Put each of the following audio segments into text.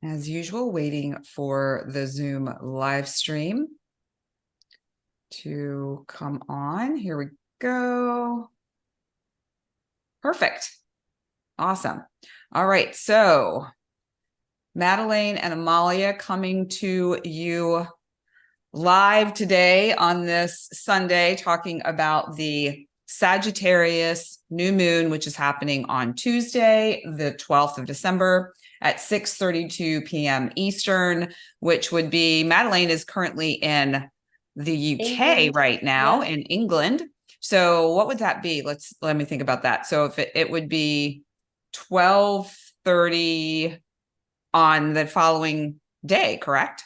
As usual, waiting for the Zoom live stream to come on. Here we go. Perfect. Awesome. All right. So Madelaine and Amalia coming to you live today on this Sunday, talking about the Sagittarius New Moon, which is happening on Tuesday, the 12th of December at 6:32 p.m. Eastern, which would be, Madelaine is currently in the UK England. right now, Yep. in England. So what would that be? Let me think about that. So if it would be 12:30 on the following day, correct?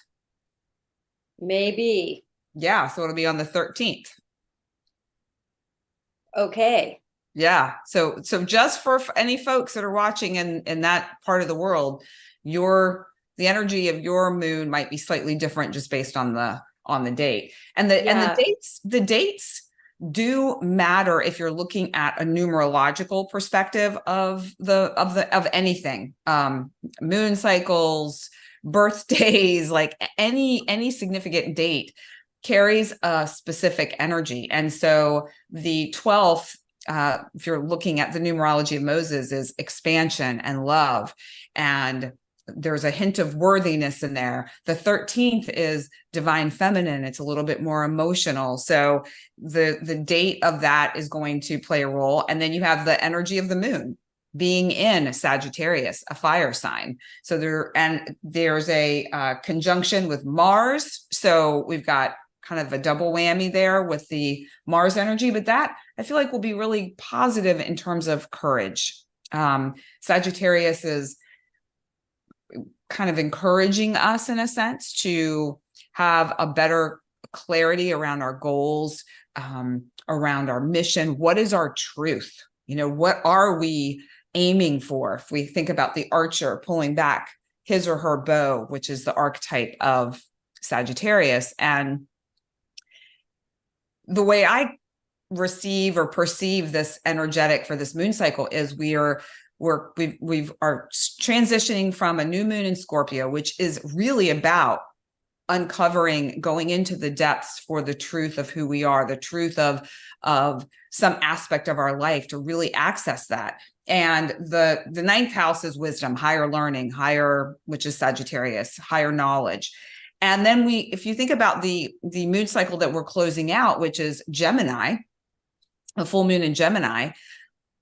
Maybe. Yeah, so it'll be on the 13th. Okay. Yeah. So just for any folks that are watching in that part of the world, the energy of your moon might be slightly different just based on the date. And the dates do matter if you're looking at a numerological perspective of anything. Moon cycles, birthdays, like any significant date carries a specific energy. And so the 12th, if you're looking at the numerology of Moses, is expansion and love. And there's a hint of worthiness in there. The 13th is divine feminine. It's a little bit more emotional. So the date of that is going to play a role. And then you have the energy of the moon being in Sagittarius, a fire sign. So there's a conjunction with Mars. So we've got kind of a double whammy there with the Mars energy, but that I feel like will be really positive in terms of courage. Sagittarius is kind of encouraging us in a sense to have a better clarity around our goals, around our mission. What is our truth? What are we aiming for? If we think about the archer pulling back his or her bow, which is the archetype of Sagittarius, and the way I receive or perceive this energetic for this moon cycle is we are transitioning from a new moon in Scorpio, which is really about uncovering, going into the depths for the truth of who we are, the truth of some aspect of our life, to really access that. And the ninth house is wisdom, higher learning, which is Sagittarius, higher knowledge. And then if you think about the moon cycle that we're closing out, which is Gemini, a full moon in Gemini,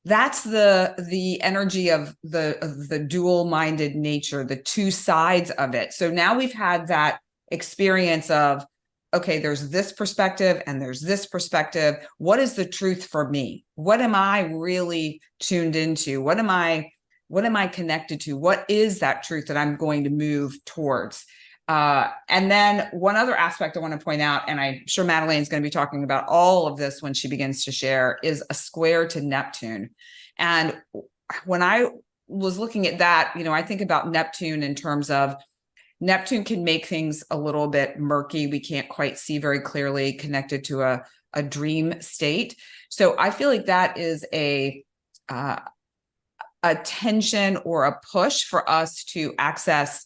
that's the energy of the dual-minded nature, the two sides of it. So now we've had that experience of, okay, there's this perspective and there's this perspective. What is the truth for me? What am I really tuned into? What am I connected to? What is that truth that I'm going to move towards? And then one other aspect I want to point out, and I'm sure Madelaine is going to be talking about all of this when she begins to share, is a square to Neptune. And when I was looking at that, I think about Neptune in terms of Neptune can make things a little bit murky. We can't quite see very clearly, connected to a dream state. So I feel like that is a tension or a push for us to access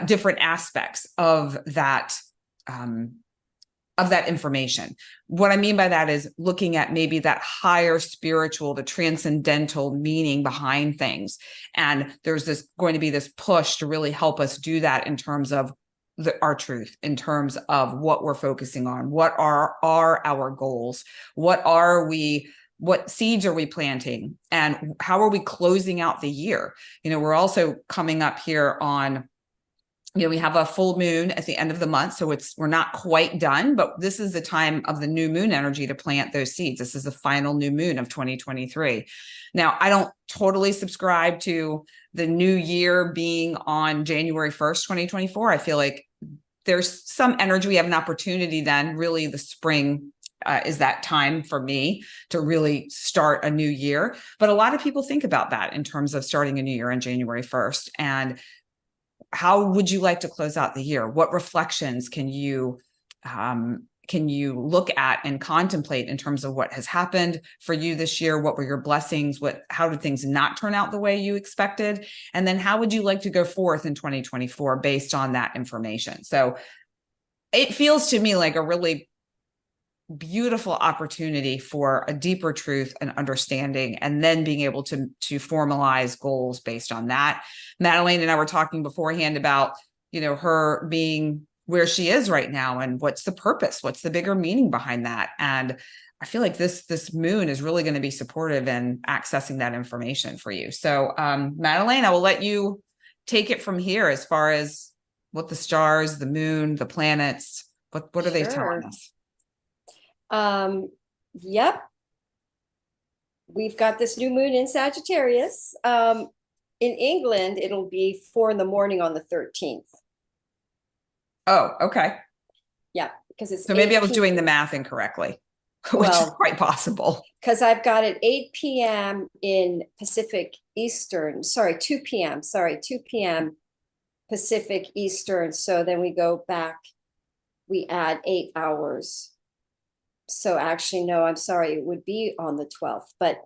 different aspects of that information. What I mean by that is looking at maybe that higher spiritual, the transcendental meaning behind things. And there's going to be this push to really help us do that in terms of our truth, in terms of what we're focusing on, what are our goals, what seeds are we planting, and how are we closing out the year? We're also coming up here on, we have a full moon at the end of the month, so we're not quite done, but this is the time of the new moon energy to plant those seeds. This is the final new moon of 2023. Now, I don't totally subscribe to the new year being on January 1st, 2024. I feel like there's some energy. We have an opportunity then, really the spring is that time for me to really start a new year. But a lot of people think about that in terms of starting a new year on January 1st. And how would you like to close out the year? What reflections can you can you look at and contemplate in terms of what has happened for you this year? What were your blessings? How did things not turn out the way you expected? And then how would you like to go forth in 2024 based on that information? So it feels to me like a really beautiful opportunity for a deeper truth and understanding, and then being able to formalize goals based on that. Madelaine and I were talking beforehand about, her being where she is right now, and what's the purpose, what's the bigger meaning behind that. And I feel like this moon is really going to be supportive in accessing that information for you. So Madelaine, I will let you take it from here as far as what the stars, the moon, the planets, what are they telling us? Yep. We've got this new moon in Sagittarius. In England, it'll be 4 a.m. on the 13th. Oh, okay. Yeah, because it's so maybe I was doing the math incorrectly, which is quite possible. Because I've got it 8 p.m. in Pacific Eastern. Sorry, 2 p.m. 2 p.m. Pacific Eastern. So then we go back, we add 8 hours. So actually, no, I'm sorry, it would be on the 12th, but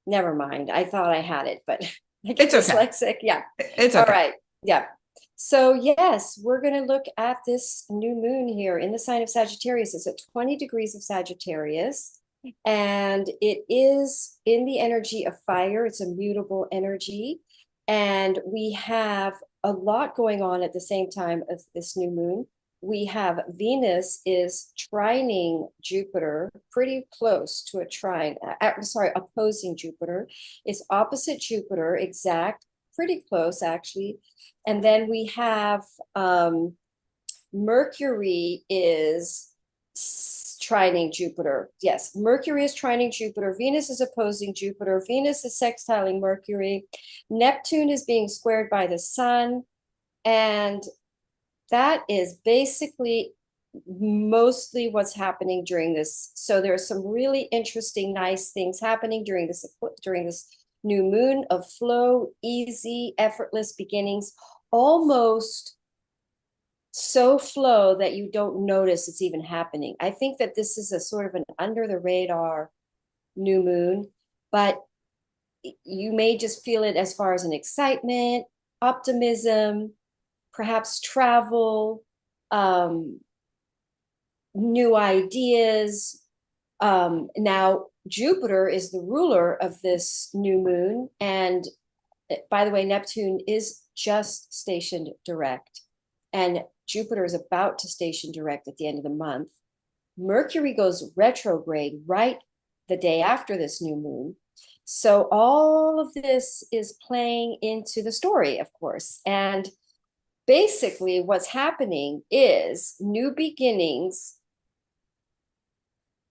never mind. I thought I had it, but I get dyslexic. Yeah. It's okay. All right. Yeah. So yes, we're going to look at this new moon here in the sign of Sagittarius. It's at 20 degrees of Sagittarius, and it is in the energy of fire. It's a mutable energy, and we have a lot going on at the same time as this new moon. We have Venus is trining Jupiter, pretty close to a trine. Opposing Jupiter. It's opposite Jupiter, exact, pretty close actually. And then we have Mercury is trining Jupiter. Yes, Mercury is trining Jupiter. Venus is opposing Jupiter. Venus is sextiling Mercury. Neptune is being squared by the sun. And that is basically mostly what's happening during this. So there are some really interesting, nice things happening during this new moon of flow, easy, effortless beginnings, almost so flow that you don't notice it's even happening. I think that this is a sort of an under the radar new moon, but you may just feel it as far as an excitement, optimism, perhaps travel, new ideas. Now, Jupiter is the ruler of this new moon. And by the way, Neptune is just stationed direct, and Jupiter is about to station direct at the end of the month. Mercury goes retrograde right the day after this new moon. So all of this is playing into the story, of course. And basically what's happening is new beginnings.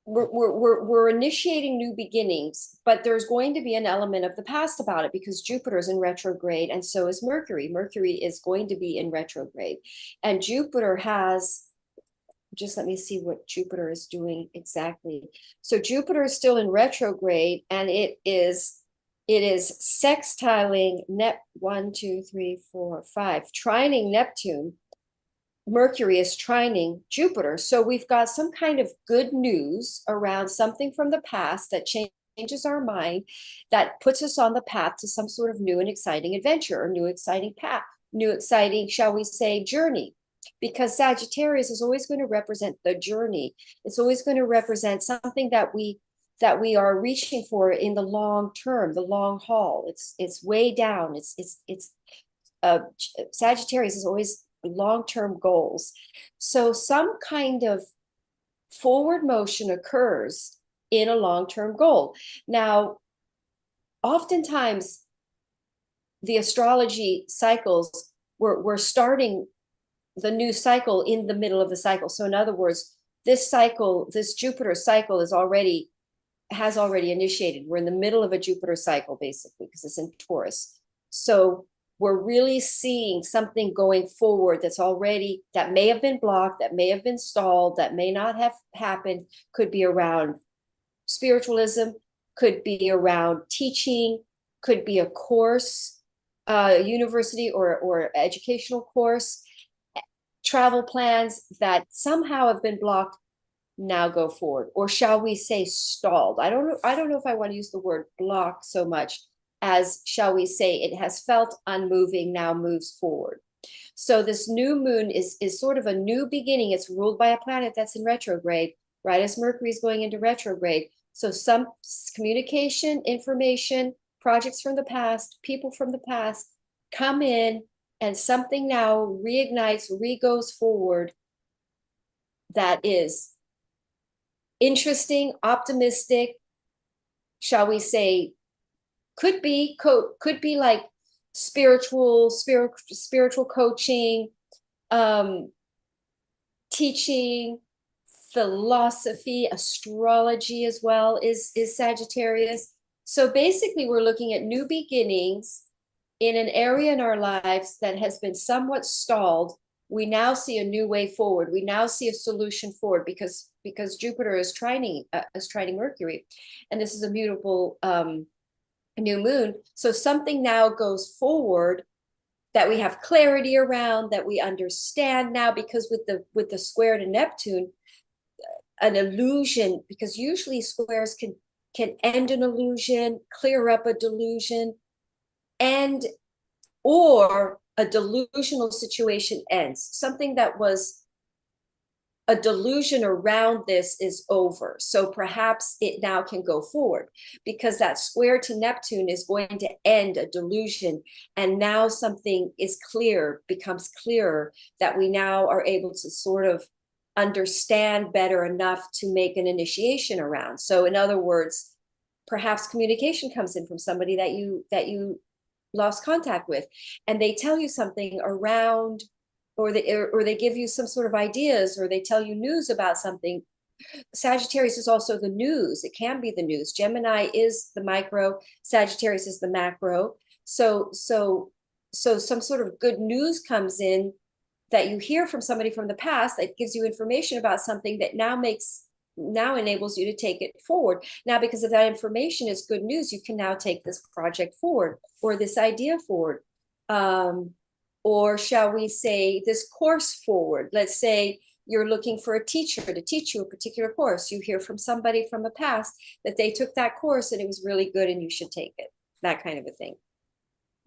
We're initiating new beginnings, but there's going to be an element of the past about it because Jupiter is in retrograde, and so is Mercury. Mercury is going to be in retrograde, and Jupiter has, just let me see what Jupiter is doing exactly. So Jupiter is still in retrograde, and it is sextiling 1, 2, 3, 4, 5, trining Neptune. Mercury is trining Jupiter. So we've got some kind of good news around something from the past that changes our mind, that puts us on the path to some sort of new and exciting adventure, or new exciting path, new exciting, shall we say, journey. Because Sagittarius is always going to represent the journey. It's always going to represent something that we are reaching for in the long term, the long haul. It's way down. Sagittarius is always long-term goals. So some kind of forward motion occurs in a long-term goal. Now, oftentimes the astrology cycles, we're starting the new cycle in the middle of the cycle. So in other words, this Jupiter cycle has already initiated. We're in the middle of a Jupiter cycle, basically, because it's in Taurus. So we're really seeing something going forward that may have been blocked, that may have been stalled, that may not have happened. Could be around spiritualism, could be around teaching, could be a course, university or educational course, travel plans that somehow have been blocked now go forward. Or shall we say stalled? I don't know if I want to use the word block so much as, shall we say, it has felt unmoving, now moves forward. So this new moon is sort of a new beginning. It's ruled by a planet that's in retrograde, right as Mercury is going into retrograde. So some communication, information, projects from the past, people from the past come in, and something now reignites, goes forward that is interesting, optimistic, shall we say, could be like spiritual coaching, teaching, philosophy, astrology as well is Sagittarius. So basically we're looking at new beginnings in an area in our lives that has been somewhat stalled. We now see a new way forward. We now see a solution forward because Jupiter is trining Mercury, and this is a mutable new moon. So something now goes forward that we have clarity around, that we understand now, because with the square to Neptune, an illusion, because usually squares can end an illusion, clear up a delusion, and or a delusional situation ends. Something that was a delusion around this is over. So perhaps it now can go forward, because that square to Neptune is going to end a delusion. And now something is clear, becomes clearer, that we now are able to sort of understand better enough to make an initiation around. So in other words, perhaps communication comes in from somebody that you lost contact with, and they tell you something around, or they give you some sort of ideas, or they tell you news about something. Sagittarius is also the news. It can be the news. Gemini is the micro, Sagittarius is the macro. So some sort of good news comes in that you hear from somebody from the past that gives you information about something that now enables you to take it forward. Now, because of that information is good news, you can now take this project forward, or this idea forward. Or shall we say this course forward. Let's say you're looking for a teacher to teach you a particular course. You hear from somebody from the past that they took that course and it was really good and you should take it. That kind of a thing.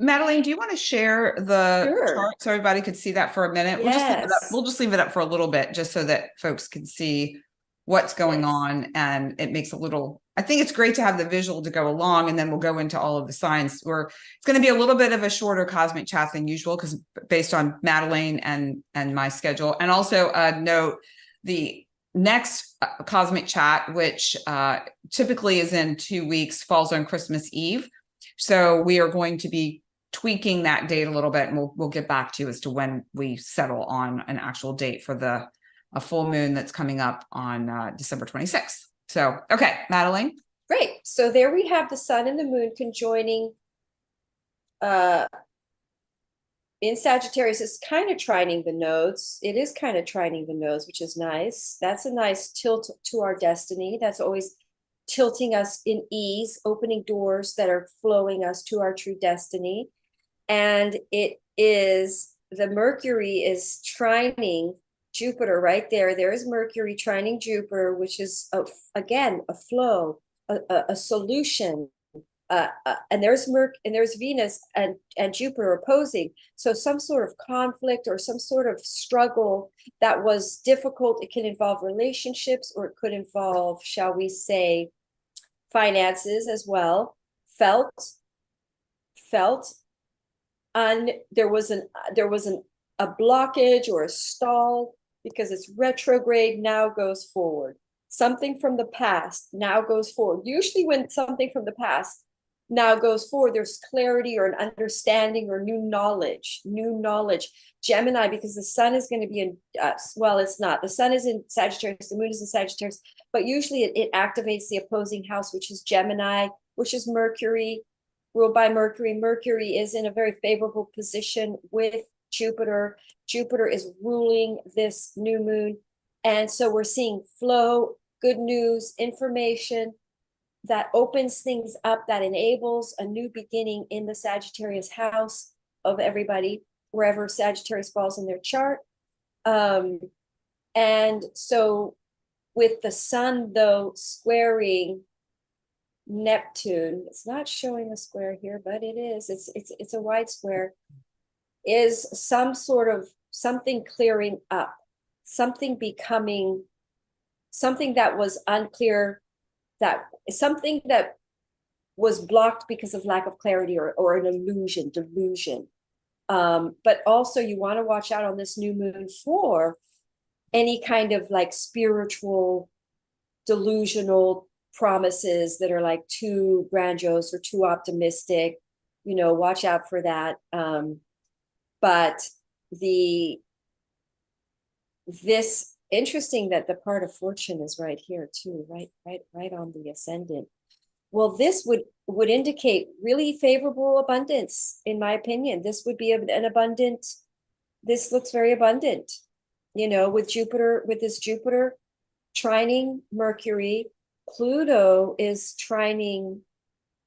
Madelaine, do you want to share the Sure. chart so everybody could see that for a minute? Yes. We'll just leave it up for a little bit, just so that folks can see what's going Yes. on. And it makes I think it's great to have the visual to go along, and then we'll go into all of the signs. It's going to be a little bit of a shorter cosmic chat than usual, because based on Madelaine and my schedule. And also note the next cosmic chat, which typically is in 2 weeks, falls on Christmas Eve. So we are going to be tweaking that date a little bit, and we'll get back to you as to when we settle on an actual date for a full moon that's coming up on December 26th. So, okay, Madelaine. Great. So there we have the sun and the moon conjoining in Sagittarius. Is kind of trining the nodes. It is kind of trining the nodes, which is nice. That's a nice tilt to our destiny. That's always tilting us in ease, opening doors that are flowing us to our true destiny. And it is, the Mercury is trining Jupiter right there. There's Mercury trining Jupiter, which is again a flow, a solution. And there's Venus and Jupiter opposing. So some sort of conflict or some sort of struggle that was difficult. It can involve relationships, or it could involve, shall we say, finances as well. And there was a blockage or a stall, because it's retrograde, now goes forward. Something from the past now goes forward. Usually when something from the past now goes forward, there's clarity or an understanding or new knowledge. Gemini, because the sun is going to be in, well, it's not. The sun is in Sagittarius, the moon is in Sagittarius, but usually it activates the opposing house, which is Gemini, which is Mercury, ruled by Mercury. Mercury is in a very favorable position with Jupiter. Jupiter is ruling this new moon. And so we're seeing flow, good news, information that opens things up, that enables a new beginning in the Sagittarius house of everybody, wherever Sagittarius falls in their chart. And so with the sun though squaring Neptune, it's not showing a square here, but it is, it's a wide square, is some sort of something clearing up, something becoming, something that was unclear, that something that was blocked because of lack of clarity or an illusion, delusion. But also you want to watch out on this new moon for any kind of like spiritual, delusional promises that are like too grandiose or too optimistic. You know, watch out for that. But this interesting that the part of fortune is right here too, right on the ascendant. Well, this would indicate really favorable abundance, in my opinion. This would be an abundant, this looks very abundant, you know, with Jupiter, with this Jupiter trining Mercury. Pluto is trining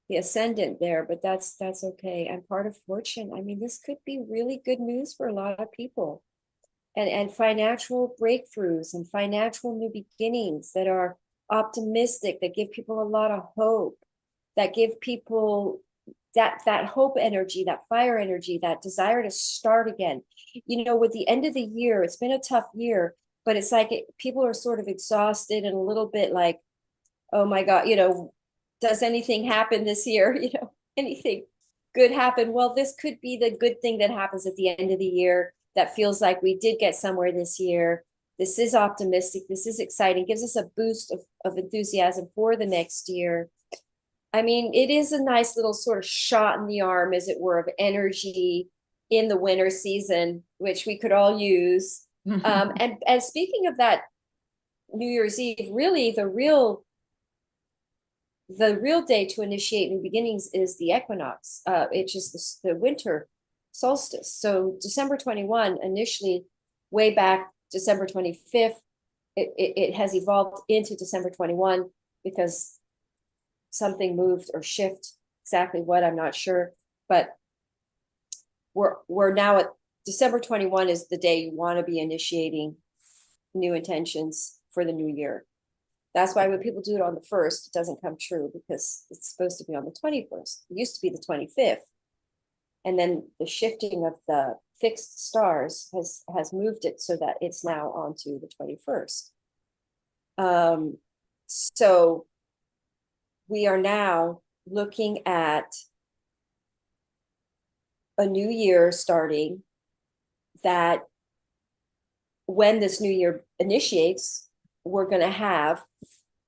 the ascendant there, but that's okay. And part of fortune, I mean, this could be really good news for a lot of people. And financial breakthroughs and financial new beginnings that are optimistic, that give people a lot of hope, that give people that hope energy, that fire energy, that desire to start again. You know, with the end of the year, it's been a tough year, but it's like people are sort of exhausted and a little bit like, oh my God, you know, does anything happen this year? You know, anything good happen? Well, this could be the good thing that happens at the end of the year that feels like we did get somewhere this year. This is optimistic. This is exciting. Gives us a boost of enthusiasm for the next year. I mean, it is a nice little sort of shot in the arm, as it were, of energy in the winter season, which we could all use. And speaking of that, New Year's Eve, really the real day to initiate new beginnings is the equinox. It's just the winter solstice. So December 21, initially, way back December 25th, it has evolved into December 21 because something moved or shift, exactly what, I'm not sure, but we're now at December 21 is the day you want to be initiating new intentions for the new year. That's why when people do it on the 1st, it doesn't come true, because it's supposed to be on the 21st. It used to be the 25th. And then the shifting of the fixed stars has moved it so that it's now on to the 21st. So we are now looking at a new year starting, that when this new year initiates, we're going to have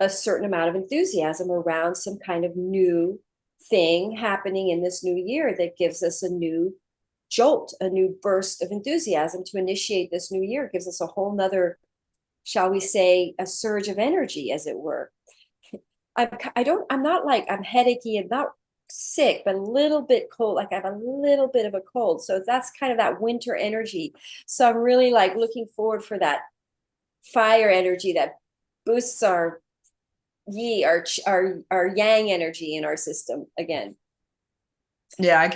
a certain amount of enthusiasm around some kind of new thing happening in this new year that gives us a new jolt, a new burst of enthusiasm to initiate this new year. It gives us a whole nother, shall we say, a surge of energy, as it were. I'm not like I'm headachy, I'm not sick, but a little bit cold, like I have a little bit of a cold. So that's kind of that winter energy. So I'm really like looking forward for that fire energy that boosts our yang energy in our system again. Yeah, I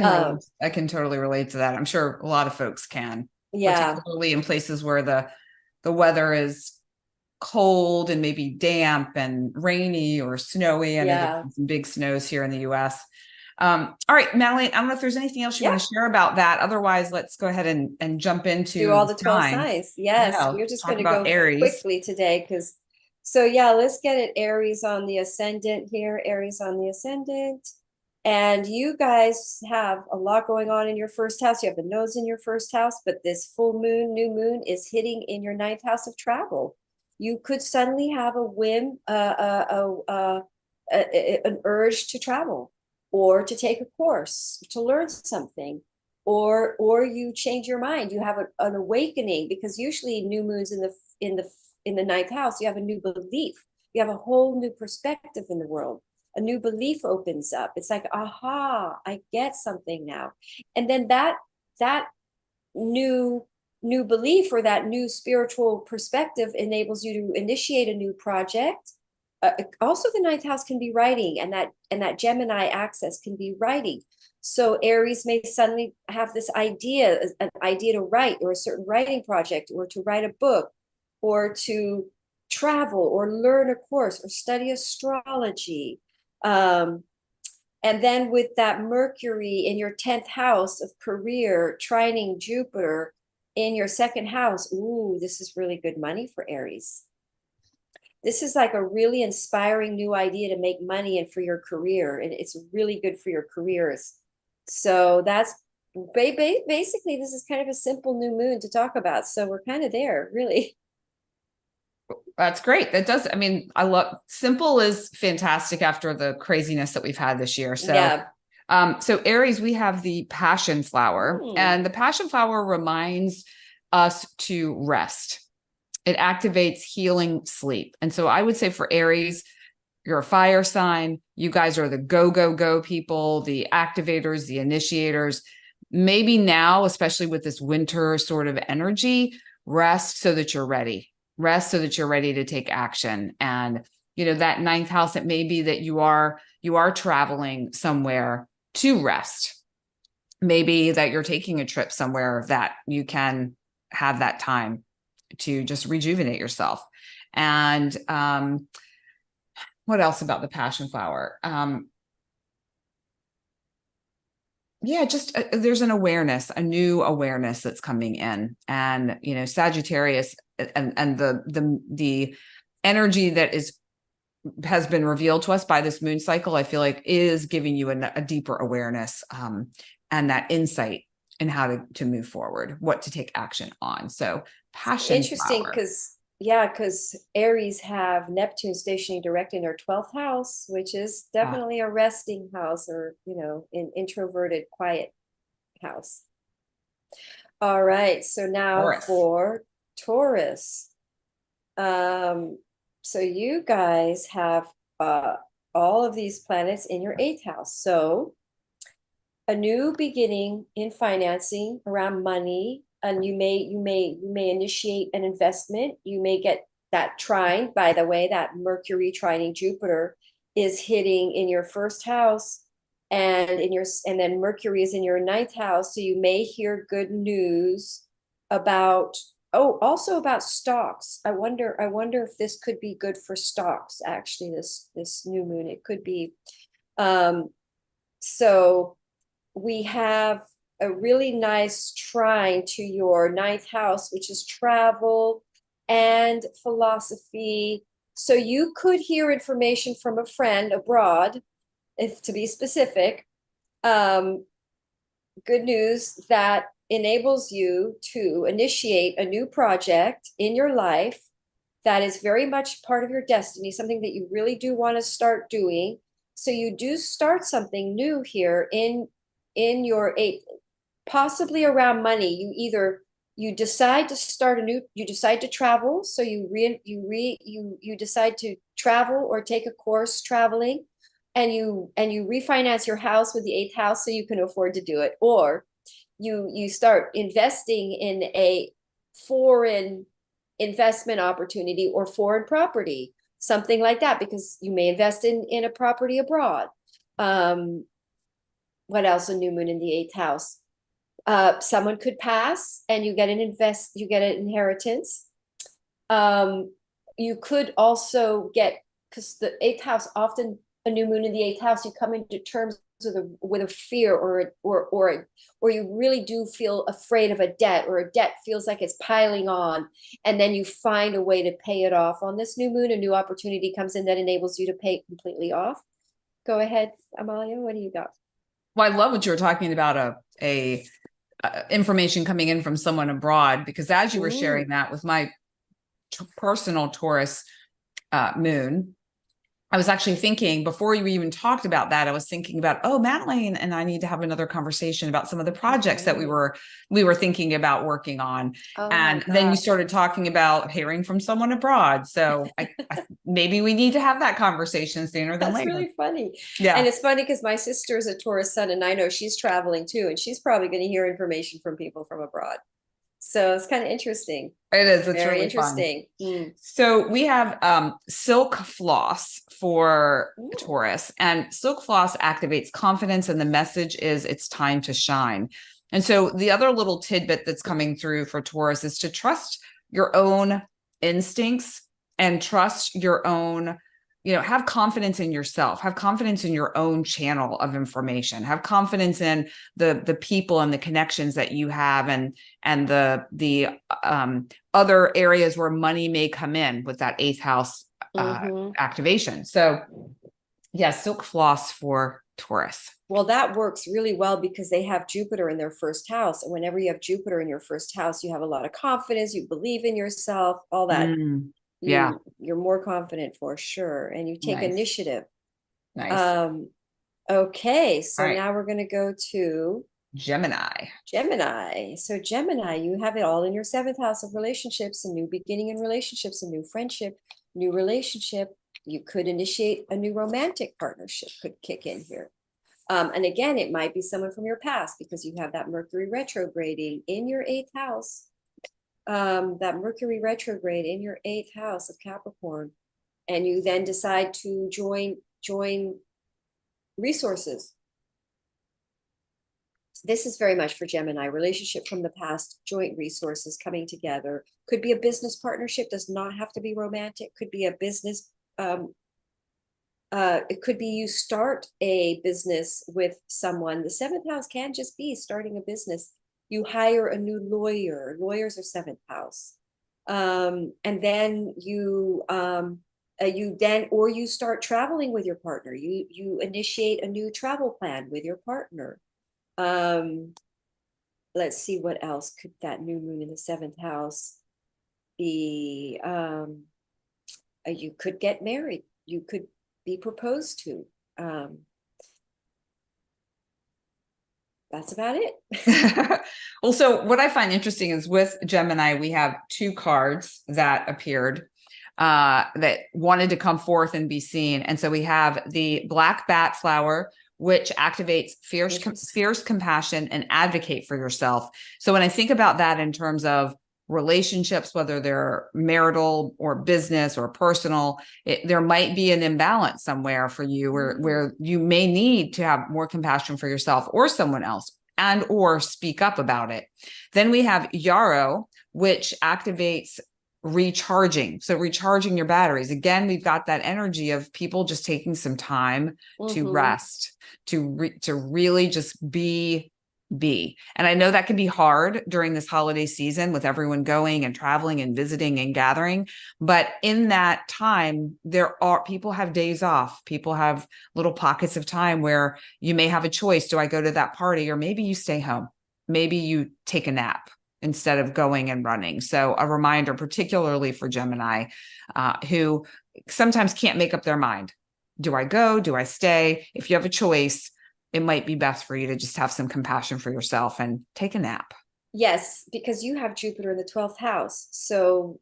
can totally relate to that. I'm sure a lot of folks can. Yeah. Particularly in places where the weather is cold and maybe damp and rainy or snowy. I know there's some big snows here in the US. All right, Madelaine, I don't know if there's anything else you want to share about that. Otherwise, let's go ahead and jump into do all the 12 signs. Yes, we're just going to go Aries quickly today because let's get it. Aries on the ascendant here, Aries on the ascendant. And you guys have a lot going on in your first house. You have the nodes in your first house, but this full moon, new moon is hitting in your 9th house of travel. You could suddenly have a whim, an urge to travel, or to take a course, to learn something, or you change your mind. You have an awakening, because usually new moons in the 9th house, you have a new belief. You have a whole new perspective in the world. A new belief opens up. It's like, aha, I get something now. And then that new belief, or that new spiritual perspective, enables you to initiate a new project. Also, the 9th house can be writing, and that Gemini axis can be writing. So Aries may suddenly have this idea, an idea to write, or a certain writing project, or to write a book, or to travel or learn a course or study astrology. And then with that Mercury in your 10th house of career, trining Jupiter in your second house, ooh, this is really good money for Aries. This is like a really inspiring new idea to make money and for your career. And it's really good for your careers. So that's basically, this is kind of a simple new moon to talk about. So we're kind of there, really. That's great. That does. I mean, I love simple is fantastic after the craziness that we've had this year. So, Yeah. so Aries, we have the passion flower, and the passion flower reminds us to rest. It activates healing sleep. And so I would say for Aries, you're a fire sign. You guys are the go, go, go people, the activators, the initiators. Maybe now, especially with this winter sort of energy, rest so that you're ready. Rest so that you're ready to take action. And, you know, that 9th house, it may be that you are traveling somewhere to rest. Maybe that you're taking a trip somewhere that you can have that time to just rejuvenate yourself. And what else about the passion flower? Yeah, just there's an awareness, a new awareness that's coming in. And, you know, Sagittarius and the energy that has been revealed to us by this moon cycle, I feel like is giving you a deeper awareness and that insight in how to move forward, what to take action on. So passion Interesting, because Aries have Neptune stationing direct in their 12th house, which is definitely a resting house, or, you know, an introverted, quiet house. All right, so now Taurus. for Taurus. So you guys have all of these planets in your 8th house. So a new beginning in financing around money, and you may initiate an investment. You may get that trine. By the way, that Mercury trining Jupiter is hitting in your 1st house, and then Mercury is in your 9th house. So you may hear good news about, also about stocks. I wonder if this could be good for stocks, actually, this new moon. It could be. So we have a really nice trine to your 9th house, which is travel and philosophy. So you could hear information from a friend abroad, if to be specific. Good news that enables you to initiate a new project in your life that is very much part of your destiny, something that you really do want to start doing. So you do start something new here in your 8th, possibly around money. You decide to start you decide to travel. So you decide to travel or take a course traveling, and you refinance your house with the 8th house so you can afford to do it. Or you start investing in a foreign investment opportunity or foreign property, something like that, because you may invest in a property abroad. What else? A new moon in the 8th house. Someone could pass and you get an inheritance. You could also get, because the 8th house, often a new moon in the 8th house, you come into terms with a fear or you really do feel afraid of a debt, or a debt feels like it's piling on, and then you find a way to pay it off. On this new moon, a new opportunity comes in that enables you to pay it completely off. Go ahead, Amalia, what do you got? Well, I love what you were talking about, information coming in from someone abroad, because as you were sharing that with my personal Taurus moon, I was actually thinking, before you even talked about that, I was thinking about, oh, Madelaine and I need to have another conversation about some of the projects that we were thinking about working on. Oh, and then you started talking about hearing from someone abroad. So maybe we need to have that conversation sooner than later. That's really funny. Yeah. And it's funny because my sister is a Taurus sun, and I know she's traveling too, and she's probably going to hear information from people from abroad. So it's kind of interesting. It is. It's very really interesting. So we have silk floss for Taurus, and silk floss activates confidence, and the message is it's time to shine. And so the other little tidbit that's coming through for Taurus is to trust your own instincts and trust your own, have confidence in yourself, have confidence in your own channel of information, have confidence in the people and the connections that you have, and the other areas where money may come in with that eighth house activation. So yeah, silk floss for Taurus. Well, that works really well because they have Jupiter in their first house. And whenever you have Jupiter in your first house, you have a lot of confidence, you believe in yourself, all that. Yeah. You're more confident for sure. And you take initiative. Nice. Okay. So now we're going to go to Gemini. So Gemini, you have it all in your seventh house of relationships, a new beginning in relationships, a new friendship, new relationship. You could initiate a new romantic partnership, could kick in here. And again, it might be someone from your past because you have that Mercury retrograding in your eighth house. That Mercury retrograde in your eighth house of Capricorn. And you then decide to join resources. So this is very much for Gemini, relationship from the past, joint resources coming together. Could be a business partnership, does not have to be romantic, could be a business. It could be you start a business with someone. The seventh house can just be starting a business. You hire a new lawyer. Lawyers are seventh house. And then you start traveling with your partner. You initiate a new travel plan with your partner. Let's see, what else could that new moon in the seventh house be? You could get married. You could be proposed to. That's about it. Well, so what I find interesting is with Gemini, we have two cards that appeared that wanted to come forth and be seen. And so we have the black bat flower, which activates fierce compassion and advocate for yourself. So when I think about that in terms of relationships, whether they're marital or business or personal, there might be an imbalance somewhere for you where you may need to have more compassion for yourself or someone else, and or speak up about it. Then we have Yarrow, which activates recharging. So recharging your batteries. Again, we've got that energy of people just taking some time to rest, to really just be. And I know that can be hard during this holiday season with everyone going and traveling and visiting and gathering. But in that time, people have days off. People have little pockets of time where you may have a choice. Do I go to that party? Or maybe you stay home. Maybe you take a nap instead of going and running. So a reminder, particularly for Gemini, who sometimes can't make up their mind. Do I go? Do I stay? If you have a choice, it might be best for you to just have some compassion for yourself and take a nap. Yes, because you have Jupiter in the 12th house. So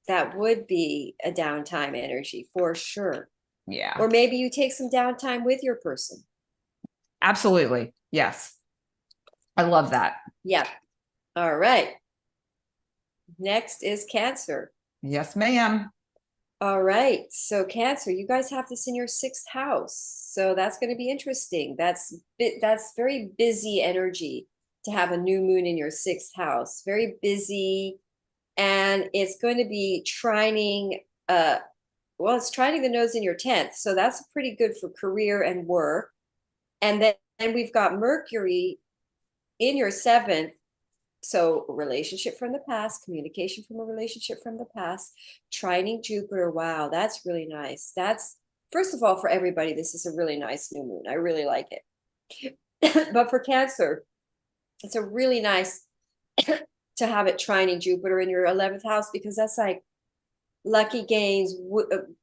that would be a downtime energy for sure. Yeah. Or maybe you take some downtime with your person. Absolutely. Yes. I love that. Yeah. All right. Next is Cancer. Yes, ma'am. All right. So Cancer, you guys have this in your 6th house. So that's going to be interesting. That's very busy energy to have a new moon in your 6th house. Very busy. And it's going to be trining, it's trining the nodes in your 10th. So that's pretty good for career and work. And then we've got Mercury in your 7th. So a relationship from the past, communication from a relationship from the past, trining Jupiter. Wow, that's really nice. That's, first of all, for everybody, this is a really nice new moon. I really like it. But for Cancer, it's a really nice to have it trining Jupiter in your 11th house, because that's like lucky gains,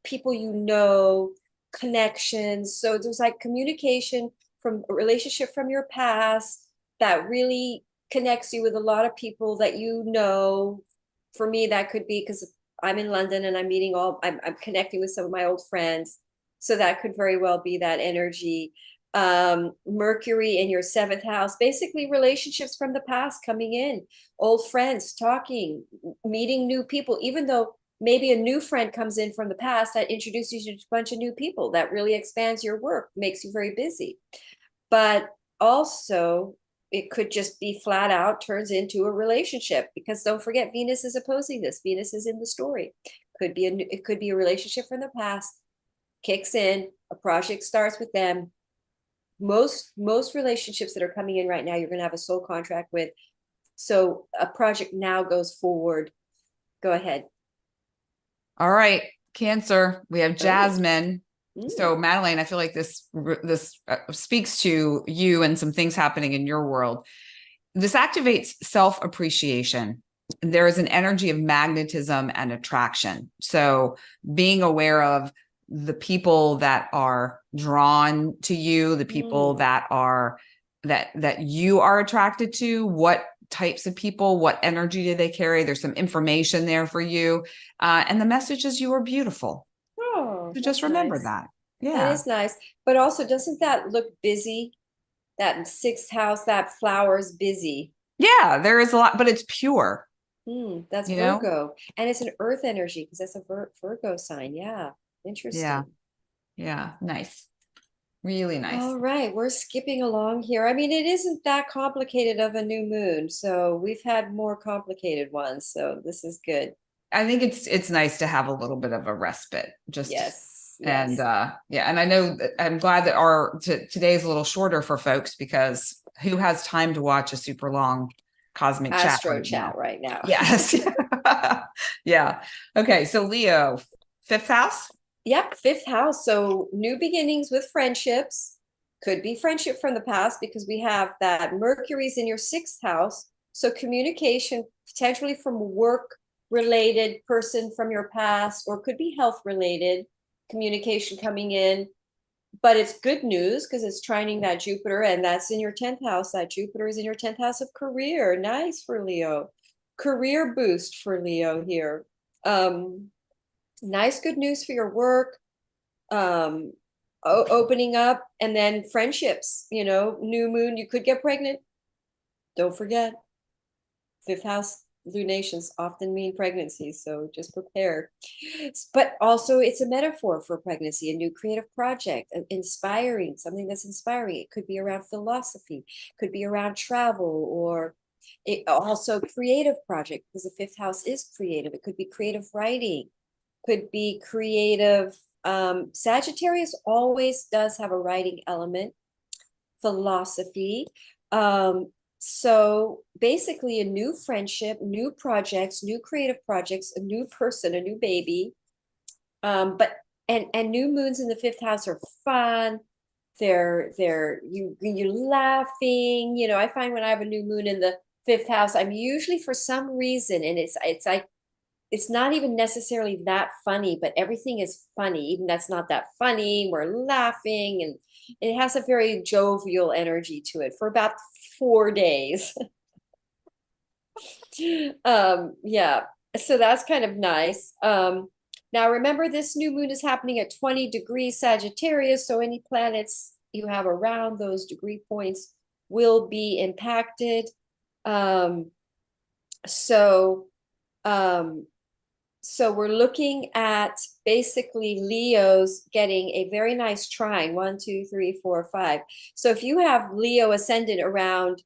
people you know, connections. So there's like communication from a relationship from your past that really connects you with a lot of people that you know. For me, that could be because I'm in London and I'm connecting with some of my old friends. So that could very well be that energy. Mercury in your 7th house, basically relationships from the past coming in, old friends talking, meeting new people, even though maybe a new friend comes in from the past that introduces you to a bunch of new people, that really expands your work, makes you very busy. But also it could just be flat out turns into a relationship, because don't forget, Venus is opposing this. Venus is in the story. It could be a relationship from the past, kicks in, a project starts with them. Most relationships that are coming in right now, you're going to have a soul contract with. So a project now goes forward. Go ahead. All right, Cancer. We have Oh. Jasmine. Mm. So Madelaine, I feel like this speaks to you and some things happening in your world. This activates self-appreciation. There is an energy of magnetism and attraction. So being aware of the people that are drawn to you, the people that are that you are attracted to, what types of people, what energy do they carry? There's some information there for you. And the message is you are beautiful. Oh, So just remember nice. that. That Yeah. is nice. But also, doesn't that look busy? That sixth house, that flower's busy. Yeah, there is a lot, but it's pure. That's You know? Virgo. And it's an earth energy because that's a Virgo sign. Yeah. Interesting. Yeah. Yeah. Nice. Really nice. All right, we're skipping along here. I mean, it isn't that complicated of a new moon, so we've had more complicated ones, so this is good. I think it's nice to have a little bit of a respite. Just Yes, and yes. yeah, and I know that I'm glad that our today is a little shorter for folks because who has time to watch a super long cosmic chat Astro right chat now? right now. Yes. Yeah. Okay, so Leo, fifth house. Yep, fifth house. So new beginnings with friendships. Could be friendship from the past because we have that Mercury's in your sixth house. So communication potentially from a work related person from your past, or could be health related communication coming in. But it's good news because it's trining that Jupiter, and that's in your 10th house. That Jupiter is in your 10th house of career. Nice for Leo. Career boost for Leo here. Nice, good news for your work. Opening up, and then friendships, new moon, you could get pregnant. Don't forget, fifth house lunations often mean pregnancy, so just prepare. But also it's a metaphor for pregnancy, a new creative project, inspiring, something that's inspiring. It could be around philosophy, could be around travel, or it also creative project, because the fifth house is creative. It could be creative writing, could be creative. Sagittarius always does have a writing element, philosophy. So basically a new friendship, new projects, new creative projects, a new person, a new baby. But new moons in the fifth house are fun. You're laughing. I find when I have a new moon in the fifth house, I'm usually, for some reason, and it's like, it's not even necessarily that funny, but everything is funny. Even that's not that funny, we're laughing, and it has a very jovial energy to it for about 4 days. Yeah, so that's kind of nice. Now remember, this new moon is happening at 20 degrees Sagittarius, so any planets you have around those degree points will be impacted. So we're looking at basically Leo's getting a very nice trine, 1, 2, 3, 4, 5. So if you have Leo ascendant around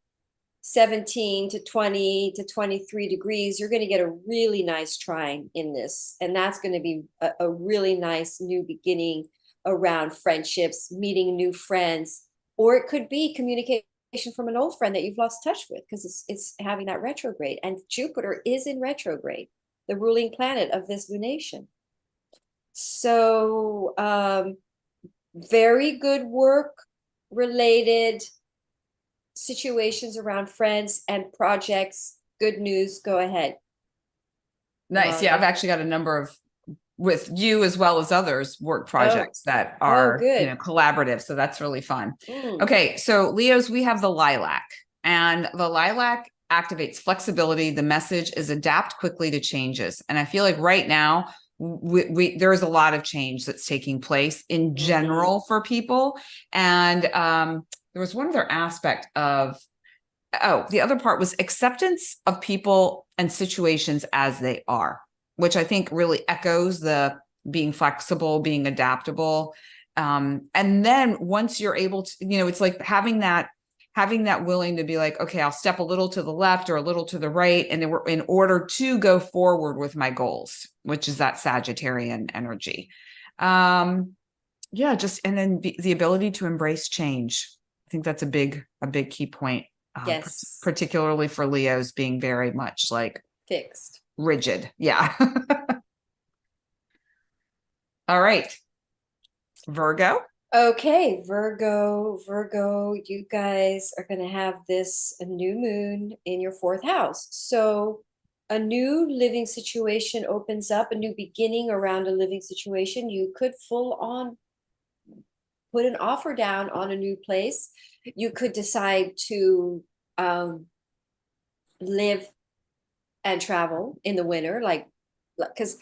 17 to 20 to 23 degrees, you're going to get a really nice trine in this. And that's going to be a really nice new beginning around friendships, meeting new friends, or it could be communication from an old friend that you've lost touch with, because it's having that retrograde, and Jupiter is in retrograde, the ruling planet of this lunation. So very good work related situations around friends and projects. Good news. Go ahead. Nice. Yeah, I've actually got a number of, with you as well as others, work projects that are good. collaborative. So that's really fun. Okay, so Leos, we have the lilac, and the lilac activates flexibility. The message is adapt quickly to changes. And I feel like right now there is a lot of change that's taking place in general for people. And there was one other aspect of, the other part was acceptance of people and situations as they are, which I think really echoes the being flexible, being adaptable. And then once you're able to, it's like having that having that willing to be like, okay, I'll step a little to the left or a little to the right, and in order to go forward with my goals, which is that Sagittarian energy. Yeah, just, and then the ability to embrace change. I think that's a big key point. Yes. Particularly for Leos being very much like Fixed. rigid. Yeah. All right. Virgo. Okay, Virgo, you guys are going to have a new moon in your fourth house. So a new living situation opens up, a new beginning around a living situation. You could full on put an offer down on a new place. You could decide to live and travel in the winter, like, because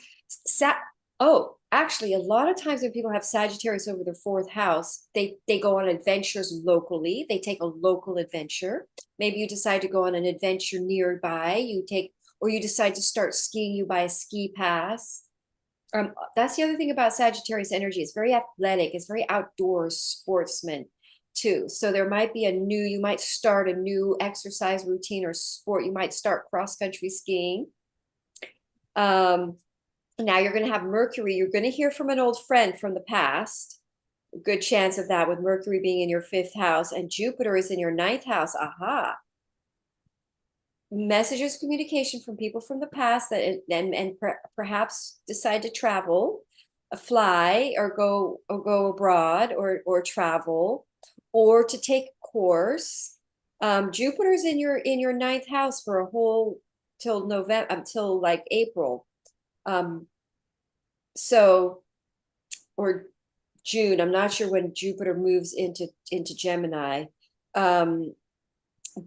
actually, a lot of times when people have Sagittarius over their fourth house, they go on adventures locally. They take a local adventure. Maybe you decide to go on an adventure nearby. Or you decide to start skiing. You buy a ski pass. That's the other thing about Sagittarius energy. It's very athletic. It's very outdoors sportsman too. So you might start a new exercise routine or sport. You might start cross-country skiing. Now you're going to have Mercury. You're going to hear from an old friend from the past. Good chance of that with Mercury being in your fifth house and Jupiter is in your ninth house. Aha. Messages, communication from people from the past that perhaps decide to travel, fly or go abroad or travel or to take a course. Jupiter's in your ninth house for a whole till November, until like April. So, or June, I'm not sure when Jupiter moves into Gemini.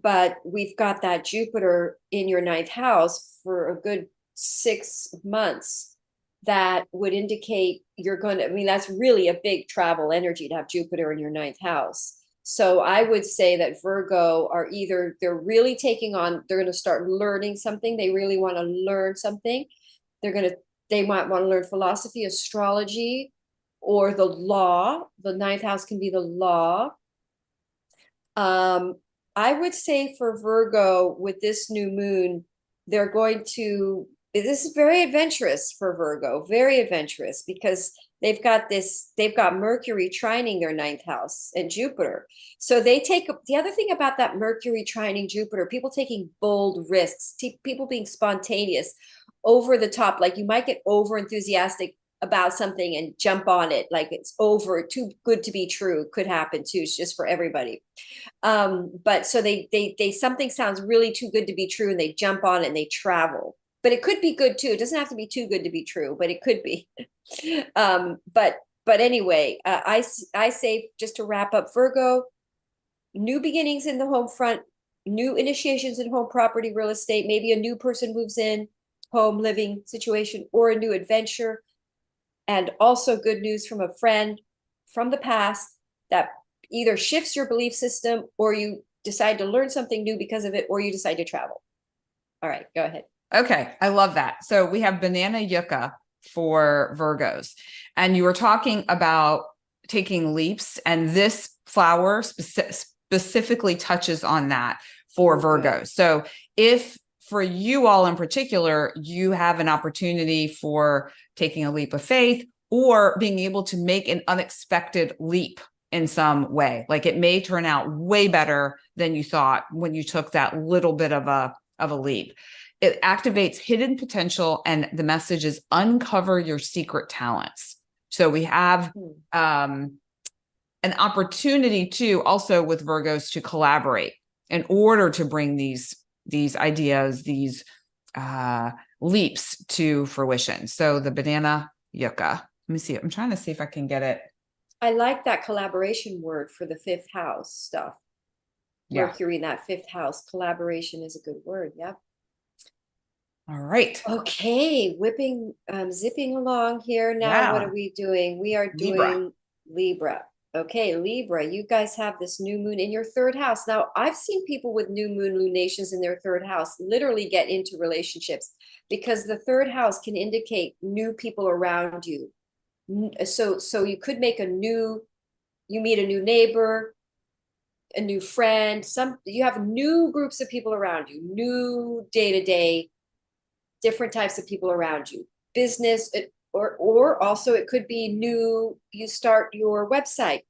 But we've got that Jupiter in your ninth house for a good 6 months. That would indicate that's really a big travel energy to have Jupiter in your ninth house. So I would say that Virgo are either they're going to start learning something. They really want to learn something. They might want to learn philosophy, astrology, or the law. The ninth house can be the law. I would say for Virgo with this new moon, this is very adventurous for Virgo, very adventurous because they've got Mercury trining their ninth house and Jupiter. So the other thing about that Mercury trining Jupiter, people taking bold risks, people being spontaneous, over the top, like you might get over enthusiastic about something and jump on it like it's too good to be true. Could happen too. It's just for everybody. But so they something sounds really too good to be true and they jump on it and they travel. But it could be good too. It doesn't have to be too good to be true, but it could be. But anyway, I say, just to wrap up, Virgo, new beginnings in the home front, new initiations in home property, real estate, maybe a new person moves in, home living situation, or a new adventure. And also good news from a friend from the past that either shifts your belief system or you decide to learn something new because of it, or you decide to travel. All right, go ahead. Okay, I love that. So we have banana yucca for Virgos, and you were talking about taking leaps, and this flower specifically touches on that for Virgos. So if for you all in particular, you have an opportunity for taking a leap of faith or being able to make an unexpected leap in some way, like it may turn out way better than you thought when you took that little bit of a leap. It activates hidden potential, and the message is uncover your secret talents. So we have an opportunity to also with Virgos to collaborate in order to bring these ideas, these leaps to fruition. So the banana yucca. Let me see. I'm trying to see if I can get it. I like that collaboration word for the fifth house stuff. Yeah. Mercury in that fifth house. Collaboration is a good word. Yep. All right. Okay, zipping along here now. What are we doing? We are doing Libra. Okay, Libra, you guys have this new moon in your third house. Now, I've seen people with new moon lunations in their third house literally get into relationships because the third house can indicate new people around you. So you could you meet a new neighbor, a new friend, you have new groups of people around you, new day-to-day, different types of people around you, business, or also it could be new, you start your website.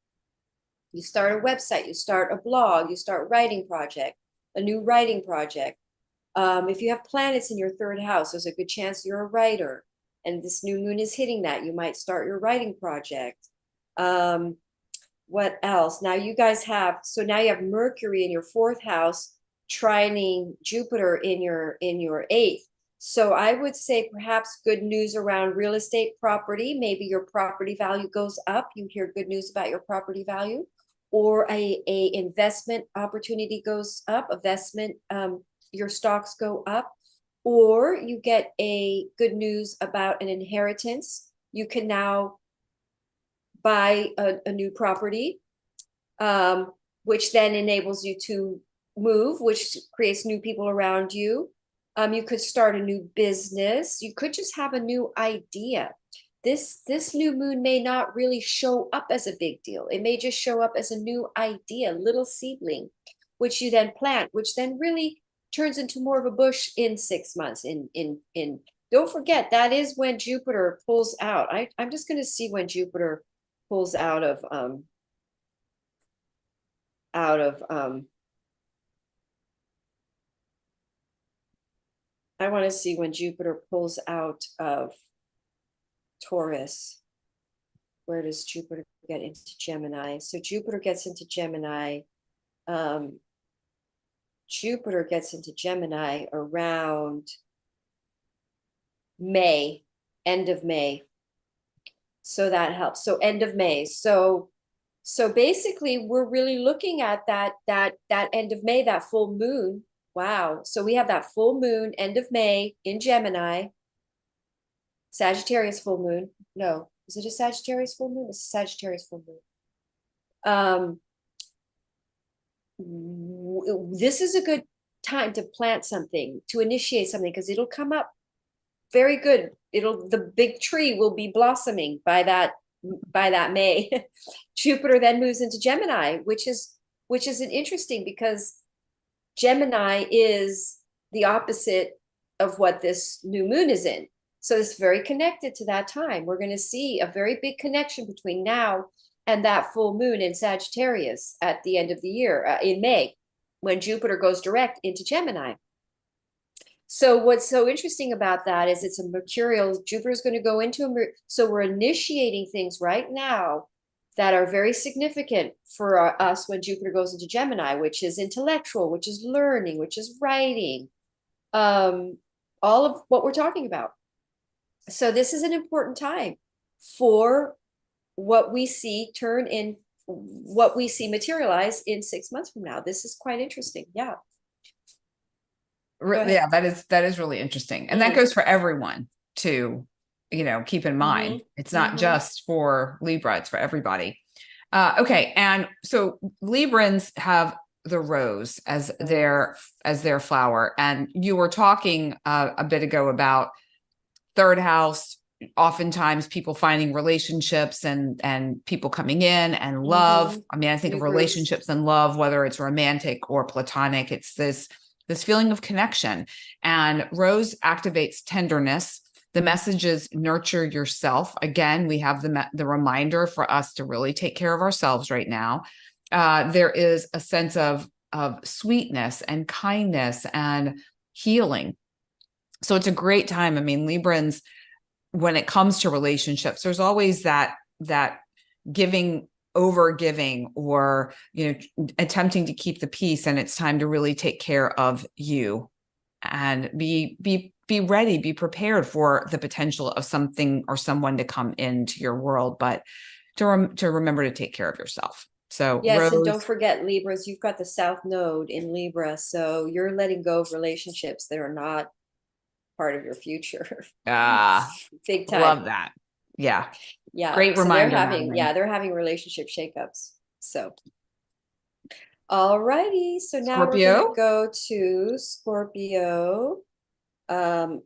You start a website, you start a blog, you start a new writing project. If you have planets in your third house, there's a good chance you're a writer. And this new moon is hitting that. You might start your writing project. What else? Now you guys now you have Mercury in your fourth house, trining Jupiter in your eighth. So I would say perhaps good news around real estate property. Maybe your property value goes up. You hear good news about your property value, or a investment opportunity goes up, your stocks go up, or you get a good news about an inheritance. You can now buy a new property, which then enables you to move, which creates new people around you. You could start a new business. You could just have a new idea. This new moon may not really show up as a big deal. It may just show up as a new idea, little seedling, which you then plant, which then really turns into more of a bush in 6 months. Don't forget, that is when Jupiter pulls out. I'm just going to see when Jupiter pulls out of I want to see when Jupiter pulls out of Taurus. Where does Jupiter get into Gemini? So Jupiter gets into Gemini. Jupiter gets into Gemini around May, end of May. So that helps. So end of May. So basically we're really looking at that end of May, that full moon. Wow. So we have that full moon, end of May in Gemini. Sagittarius full moon. No, is it a Sagittarius full moon? It's a Sagittarius full moon. This is a good time to plant something, to initiate something, because it'll come up very good. The big tree will be blossoming by that May. Jupiter then moves into Gemini, which is an interesting, because Gemini is the opposite of what this new moon is in. So it's very connected to that time. We're going to see a very big connection between now and that full moon in Sagittarius at the end of the year, in May, when Jupiter goes direct into Gemini. So what's so interesting about that is it's a mercurial, Jupiter is going to go into so we're initiating things right now that are very significant for us when Jupiter goes into Gemini, which is intellectual, which is learning, which is writing, all of what we're talking about. So this is an important time for what we see materialize in 6 months from now. This is quite interesting. Yeah. Yeah, that is really interesting. And that goes for everyone to, keep in mind. It's not just for Libra, it's for everybody. Okay. And so Librans have the rose as their flower. And you were talking a bit ago about third house, oftentimes people finding relationships and people coming in and love. I mean, I think of relationships and love, whether it's romantic or platonic, it's this feeling of connection. And rose activates tenderness. The message is nurture yourself. Again, we have the reminder for us to really take care of ourselves right now. There is a sense of sweetness and kindness and healing. So it's a great time. I mean, Librans, when it comes to relationships, there's always that giving, over giving, or, attempting to keep the peace. And it's time to really take care of you and be ready, be prepared for the potential of something or someone to come into your world, but to remember to take care of yourself. So yes, Rose, and don't forget, Libras, you've got the South Node in Libra, so you're letting go of relationships that are not part of your future. Big time. Love that. Yeah. Yeah. Great reminder. They're having relationship shakeups. So all righty. So now Scorpio. we're gonna go to Scorpio. All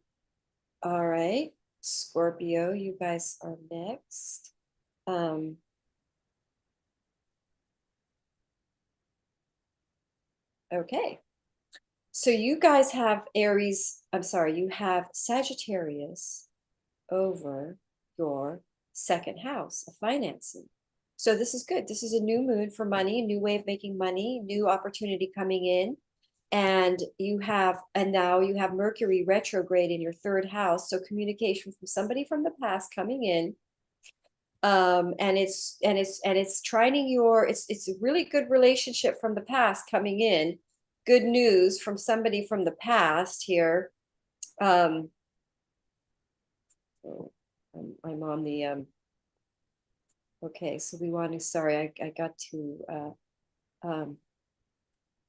right. Scorpio, you guys are next. 'Cause Okay. So you guys have Aries, I'm sorry, you have Sagittarius over your second house of financing. So this is good. This is a new moon for money, a new way of making money, new opportunity coming in. And now you have Mercury retrograde in your third house. So communication from somebody from the past coming in. And it's trining it's a really good relationship from the past coming in. Good news from somebody from the past here. Um, oh, I'm on the okay, so we want to, sorry, I got to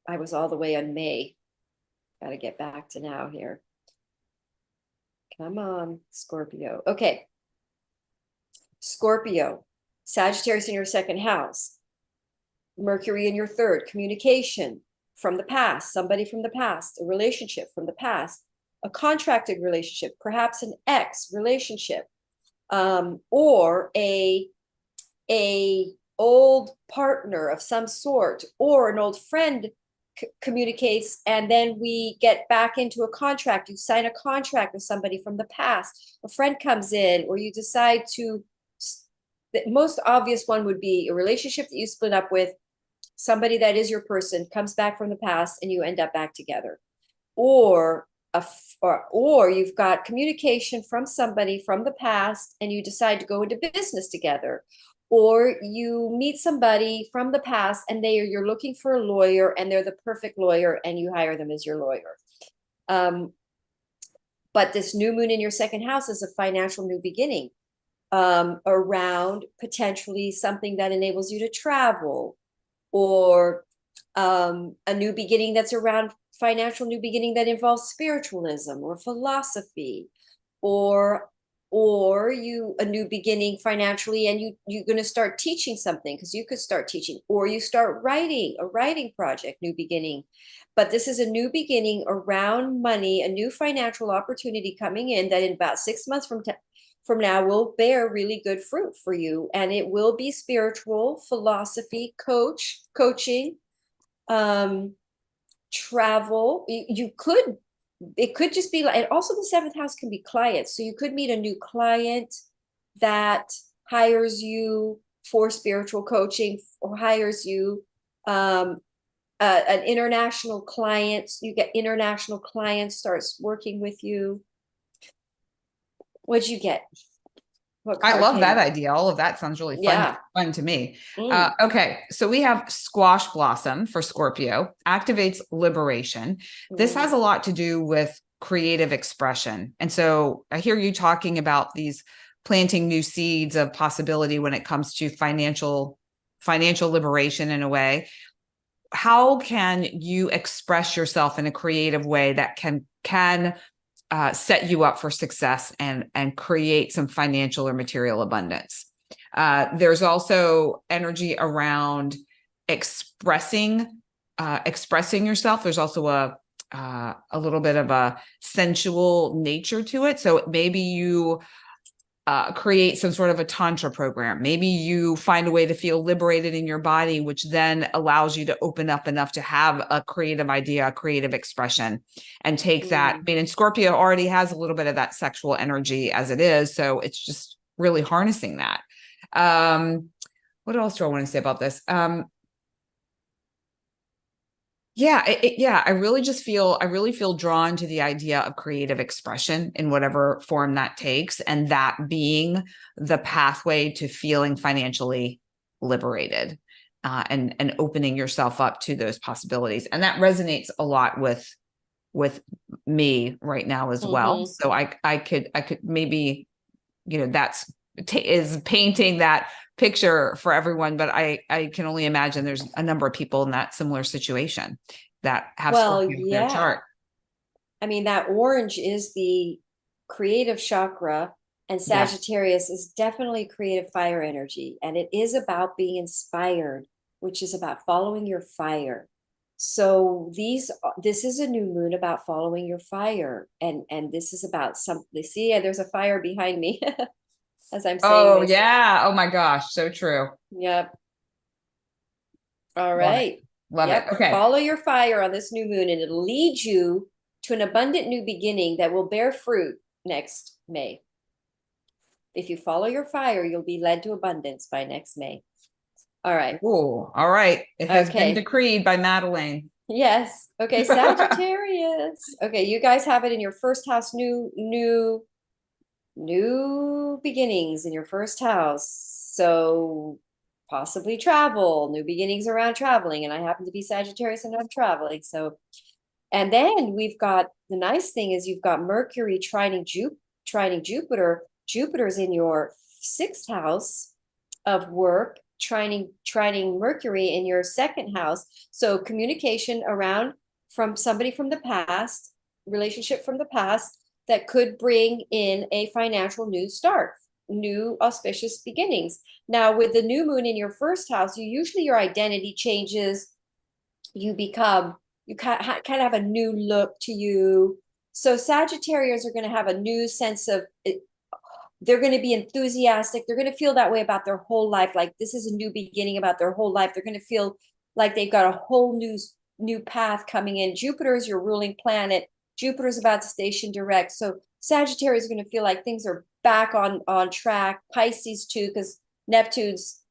I was all the way on May. Got to get back to now here. Come on, Scorpio. Okay. Scorpio, Sagittarius in your second house, Mercury in your third, communication from the past, somebody from the past, a relationship from the past, a contracted relationship, perhaps an ex relationship, or a old partner of some sort, or an old friend communicates, and then we get back into a contract. You sign a contract with somebody from the past, a friend comes in, or you decide to, the most obvious one would be a relationship that you split up with somebody that is your person, comes back from the past, and you end up back together. Or you've got communication from somebody from the past and you decide to go into business together. Or you meet somebody from the past and you're looking for a lawyer and they're the perfect lawyer and you hire them as your lawyer. But this new moon in your second house is a financial new beginning, around potentially something that enables you to travel, or a new beginning that's around financial new beginning that involves spiritualism or philosophy, or a new beginning financially, and you're going to start teaching something, because you could start teaching, or you start writing a writing project, new beginning. But this is a new beginning around money, a new financial opportunity coming in that in about 6 months from now will bear really good fruit for you. And it will be spiritual, philosophy, coaching, travel. It could just be like, and also the seventh house can be clients. So you could meet a new client that hires you for spiritual coaching, or hires you, an international client. You get international clients starts working with you. What'd you get? What I card love that came? idea. All of that sounds really Yeah. fun to me. Mm. Okay, so we have squash blossom for Scorpio, activates liberation. This has a lot to do with creative expression. And so I hear you talking about these planting new seeds of possibility when it comes to financial liberation in a way. How can you express yourself in a creative way that can set you up for success and create some financial or material abundance? There's also energy around expressing yourself. There's also a little bit of a sensual nature to it. So maybe you create some sort of a tantra program. Maybe you find a way to feel liberated in your body, which then allows you to open up enough to have a creative idea, a creative expression, and take that. I mean, and Scorpio already has a little bit of that sexual energy as it is. So it's just really harnessing that. What else do I want to say about this? I really feel drawn to the idea of creative expression in whatever form that takes, and that being the pathway to feeling financially liberated, and opening yourself up to those possibilities. And that resonates a lot with me right now as well. So I could maybe, that's is painting that picture for everyone, but I can only imagine there's a number of people in that similar situation that have Scorpio in their chart. I mean, that orange is the creative chakra, and Sagittarius is definitely creative fire energy, and it is about being inspired, which is about following your fire. So this is a new moon about following your fire, and this is about something. See, there's a fire behind me as I'm saying this. Yeah. Oh my gosh. So true. Yep. All Love it. right. Love it. Yep. Okay. Follow your fire on this new moon, and it'll lead you to an abundant new beginning that will bear fruit next May. If you follow your fire, you'll be led to abundance by next May. All right. Oh, all right. It has been Okay. decreed by Madelaine. Yes. Okay, Sagittarius. Okay, you guys have it in your first house, new beginnings in your first house. So possibly travel, new beginnings around traveling. And I happen to be Sagittarius and I'm traveling. So, and then we've got the nice thing is you've got Mercury trining Jupiter. Jupiter's in your sixth house of work, trining Mercury in your second house. So communication around from somebody from the past, relationship from the past that could bring in a financial new start, new auspicious beginnings. Now, with the new moon in your first house, your identity changes. You kind of have a new look to you. So Sagittarius are going to have a new sense of they're going to be enthusiastic. They're going to feel that way about their whole life. Like this is a new beginning about their whole life. They're going to feel like they've got a whole new path coming in. Jupiter is your ruling planet. Jupiter's about to station direct. So Sagittarius is going to feel like things are back on track. Pisces too, because Neptune's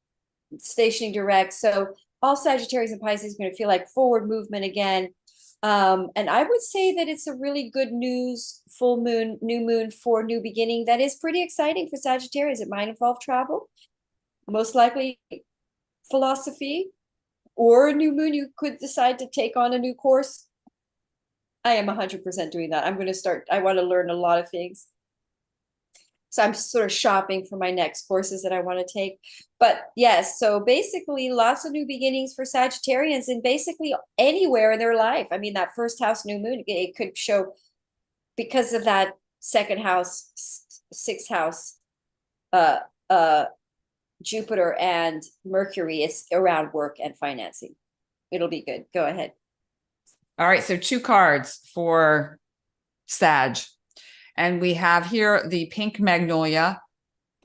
stationing direct. So all Sagittarius and Pisces are going to feel like forward movement again. And I would say that it's a really good news, full moon, new moon for new beginning. That is pretty exciting for Sagittarius. It might involve travel, most likely philosophy, or a new moon. You could decide to take on a new course. I am 100% doing that. I'm going to start. I want to learn a lot of things. So I'm sort of shopping for my next courses that I want to take. But yes, so basically lots of new beginnings for Sagittarians and basically anywhere in their life. I mean, that first house new moon, it could show because of that second house, sixth house, uh, uh, Jupiter and Mercury, it's around work and financing. It'll be good. Go ahead. All right. So 2 cards for Sag. And we have here the pink magnolia,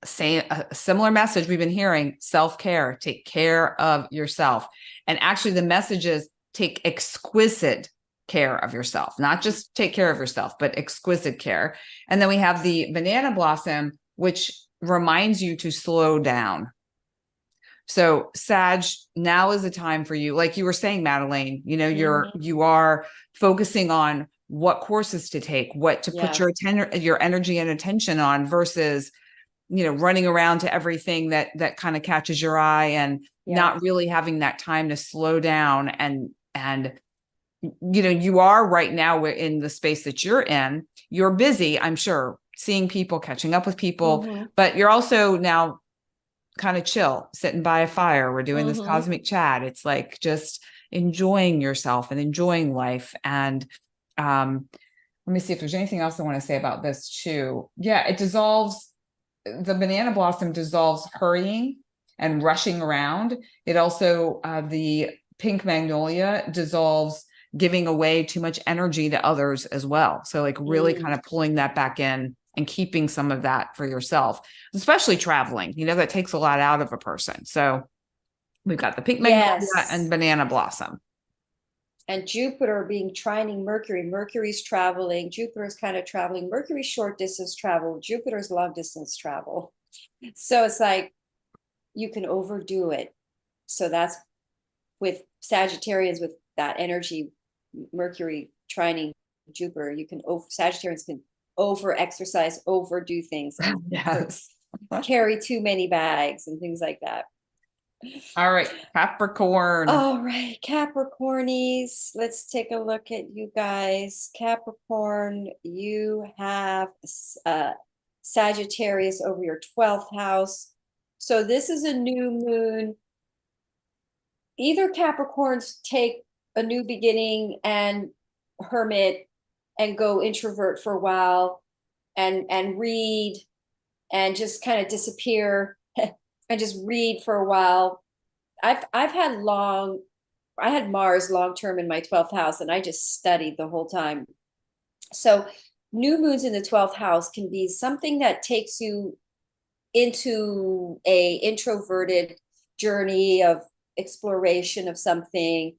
saying a similar message we've been hearing: self-care, take care of yourself. And actually the message is take exquisite care of yourself, not just take care of yourself, but exquisite care. And then we have the banana blossom, which reminds you to slow down. So Sag, now is the time for you. Like you were saying, Madelaine, you are focusing on what courses to take, what to put your energy and attention on versus, running around to everything that kind of catches your eye and not really having that time to slow down. And, you are right now in the space that you're in, you're busy, I'm sure, seeing people, catching up with people, but you're also now kind of chill, sitting by a fire. We're doing this cosmic chat. It's like just enjoying yourself and enjoying life. And let me see if there's anything else I want to say about this too. Yeah, it dissolves. The banana blossom dissolves hurrying and rushing around. It also, the pink magnolia dissolves giving away too much energy to others as well. So like really kind of pulling that back in and keeping some of that for yourself, especially traveling, that takes a lot out of a person. So we've got the pink magnolia and banana blossom. And Jupiter being trining Mercury. Mercury's traveling. Jupiter's kind of traveling. Mercury's short distance travel. Jupiter's long distance travel. So it's like you can overdo it. So that's with Sagittarians with that energy, Mercury trining Jupiter. Sagittarians can over exercise, overdo things, and carry too many bags and things like that. All right, Capricorn. All right, Capricornies. Let's take a look at you guys. Capricorn, you have Sagittarius over your 12th house. So this is a new moon. Either Capricorns take a new beginning and hermit and go introvert for a while and read and just kind of disappear and just read for a while. I had Mars long term in my 12th house and I just studied the whole time. So new moons in the 12th house can be something that takes you into a introverted journey of exploration of something.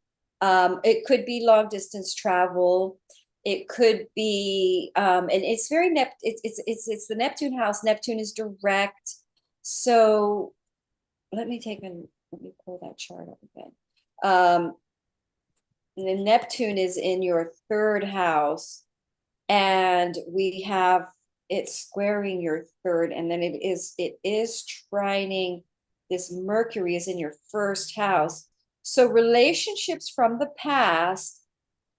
It could be long distance travel. It could be, and it's very it's the Neptune house. Neptune is direct. So let me pull that chart up again. The Neptune is in your third house, and we have it squaring your third, and then it is trining this Mercury is in your first house. So relationships from the past.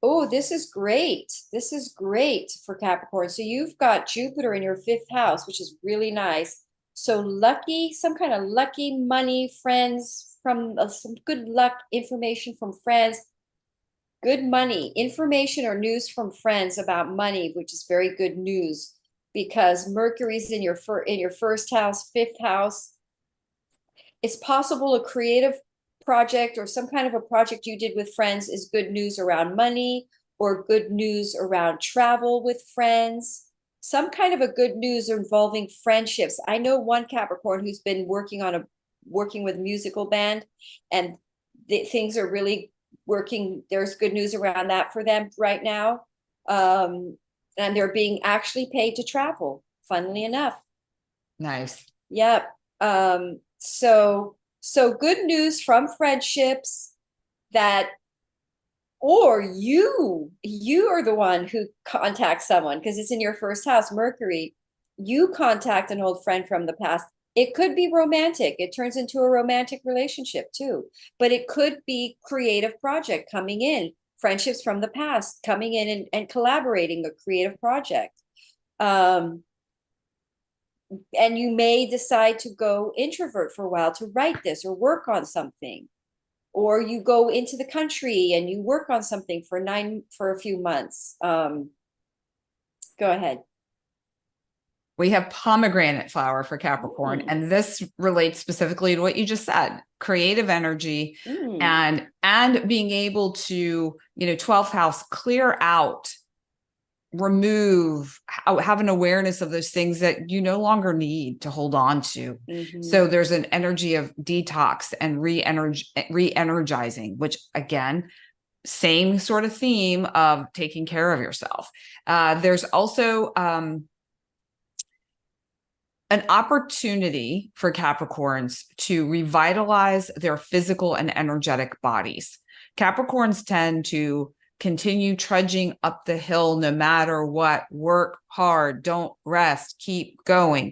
Oh, this is great. This is great for Capricorn. So you've got Jupiter in your fifth house, which is really nice. So lucky, some kind of lucky money, friends from some good luck information from friends, good money, information or news from friends about money, which is very good news because Mercury's in your first house, fifth house. It's possible a creative project or some kind of a project you did with friends is good news around money or good news around travel with friends. Some kind of a good news involving friendships. I know one Capricorn who's been working with a musical band, and things are really working. There's good news around that for them right now. And they're being actually paid to travel, funnily enough. Nice. Yep. So good news from friendships that, or you are the one who contacts someone because it's in your first house, Mercury. You contact an old friend from the past. It could be romantic. It turns into a romantic relationship too, but it could be creative project coming in, friendships from the past coming in and collaborating a creative project. And you may decide to go introvert for a while to write this or work on something, or you go into the country and you work on something for a few months. Go ahead. We have pomegranate flower for Capricorn, and this relates specifically to what you just said, creative energy and being able to, 12th house, clear out, remove, have an awareness of those things that you no longer need to hold on to. So there's an energy of detox and re-energizing, which again, same sort of theme of taking care of yourself. There's also an opportunity for Capricorns to revitalize their physical and energetic bodies. Capricorns tend to continue trudging up the hill no matter what, work hard, don't rest, keep going.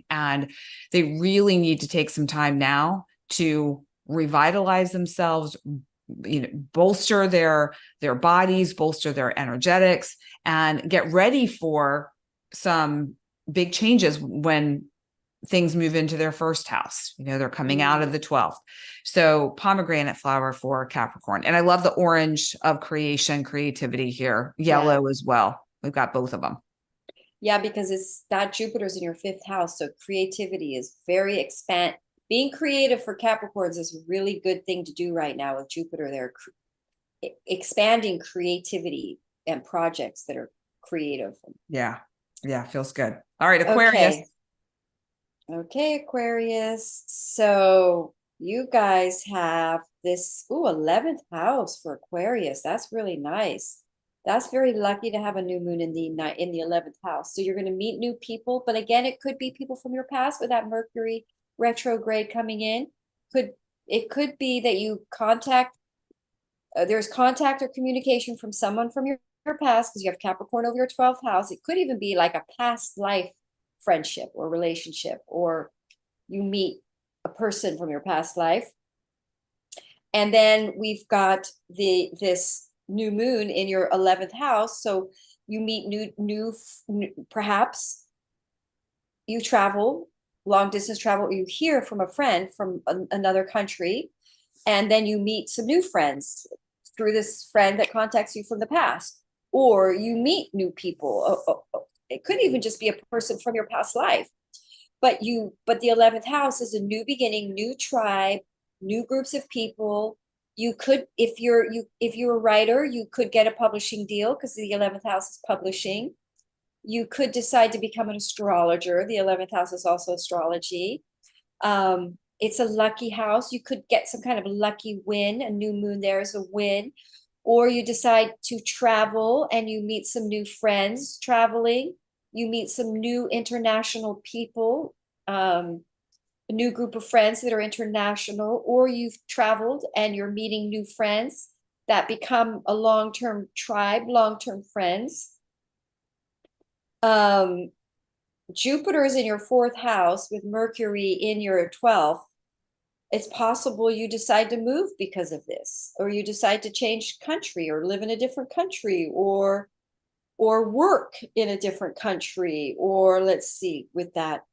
And they really need to take some time now to revitalize themselves, bolster their bodies, bolster their energetics, and get ready for some big changes when things move into their first house. They're coming out of the 12th. So pomegranate flower for Capricorn. And I love the orange of creativity here. Yellow as well. We've got both of them. Yeah, because it's that Jupiter's in your fifth house. So creativity is very being creative for Capricorns is a really good thing to do right now with Jupiter there. Expanding creativity and projects that are creative. Yeah. Feels good. All right, Aquarius. Okay, Aquarius. So you guys have this 11th house for Aquarius. That's really nice. That's very lucky to have a new moon in the 11th house. So you're going to meet new people, but again, it could be people from your past with that Mercury retrograde coming in. It could be that you contact there's contact or communication from someone from your past because you have Capricorn over your 12th house. It could even be like a past life friendship or relationship, or you meet a person from your past life. And then we've got this new moon in your 11th house. So you meet new perhaps you travel, long distance travel, or you hear from a friend from another country, and then you meet some new friends through this friend that contacts you from the past, or you meet new people. It could even just be a person from your past life, but the 11th house is a new beginning, new tribe, new groups of people. You could, if you're a writer, you could get a publishing deal because the 11th house is publishing. You could decide to become an astrologer. The 11th house is also astrology. It's a lucky house. You could get some kind of a lucky win. A new moon there is a win. Or you decide to travel and you meet some new friends traveling. You meet some new international people, a new group of friends that are international, or you've traveled and you're meeting new friends that become a long-term tribe, long-term friends. Jupiter is in your fourth house with Mercury in your 12th. It's possible you decide to move because of this, or you decide to change country or live in a different country, or work in a different country, or let's see, with that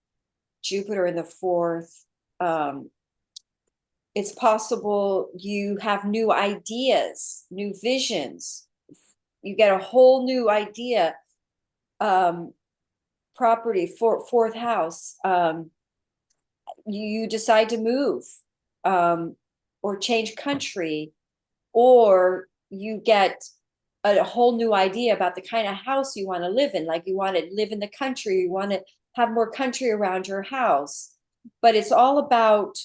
Jupiter in the fourth, it's possible you have new ideas, new visions. You get a whole new idea. Property for fourth house. You decide to move, or change country, or you get a whole new idea about the kind of house you want to live in. Like you want to live in the country, you want to have more country around your house. But it's all about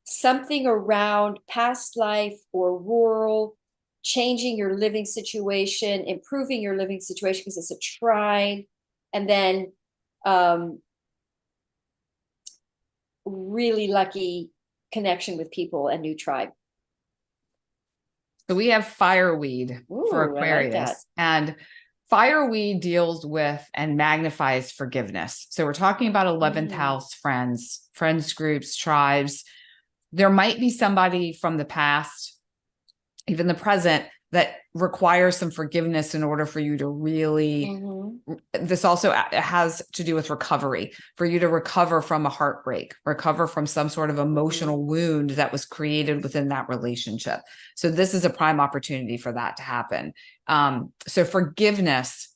something around past life or rural, changing your living situation, improving your living situation, because it's a trine. And then really lucky connection with people and new tribe. So we have fireweed for Ooh, I like that. Aquarius, and fireweed deals with and magnifies forgiveness. So we're talking about 11th house friends groups, tribes. There might be somebody from the past, even the present, that requires some forgiveness in order for you to really, this also has to do with recovery, for you to recover from a heartbreak, recover from some sort of emotional wound that was created within that relationship. So this is a prime opportunity for that to happen. So forgiveness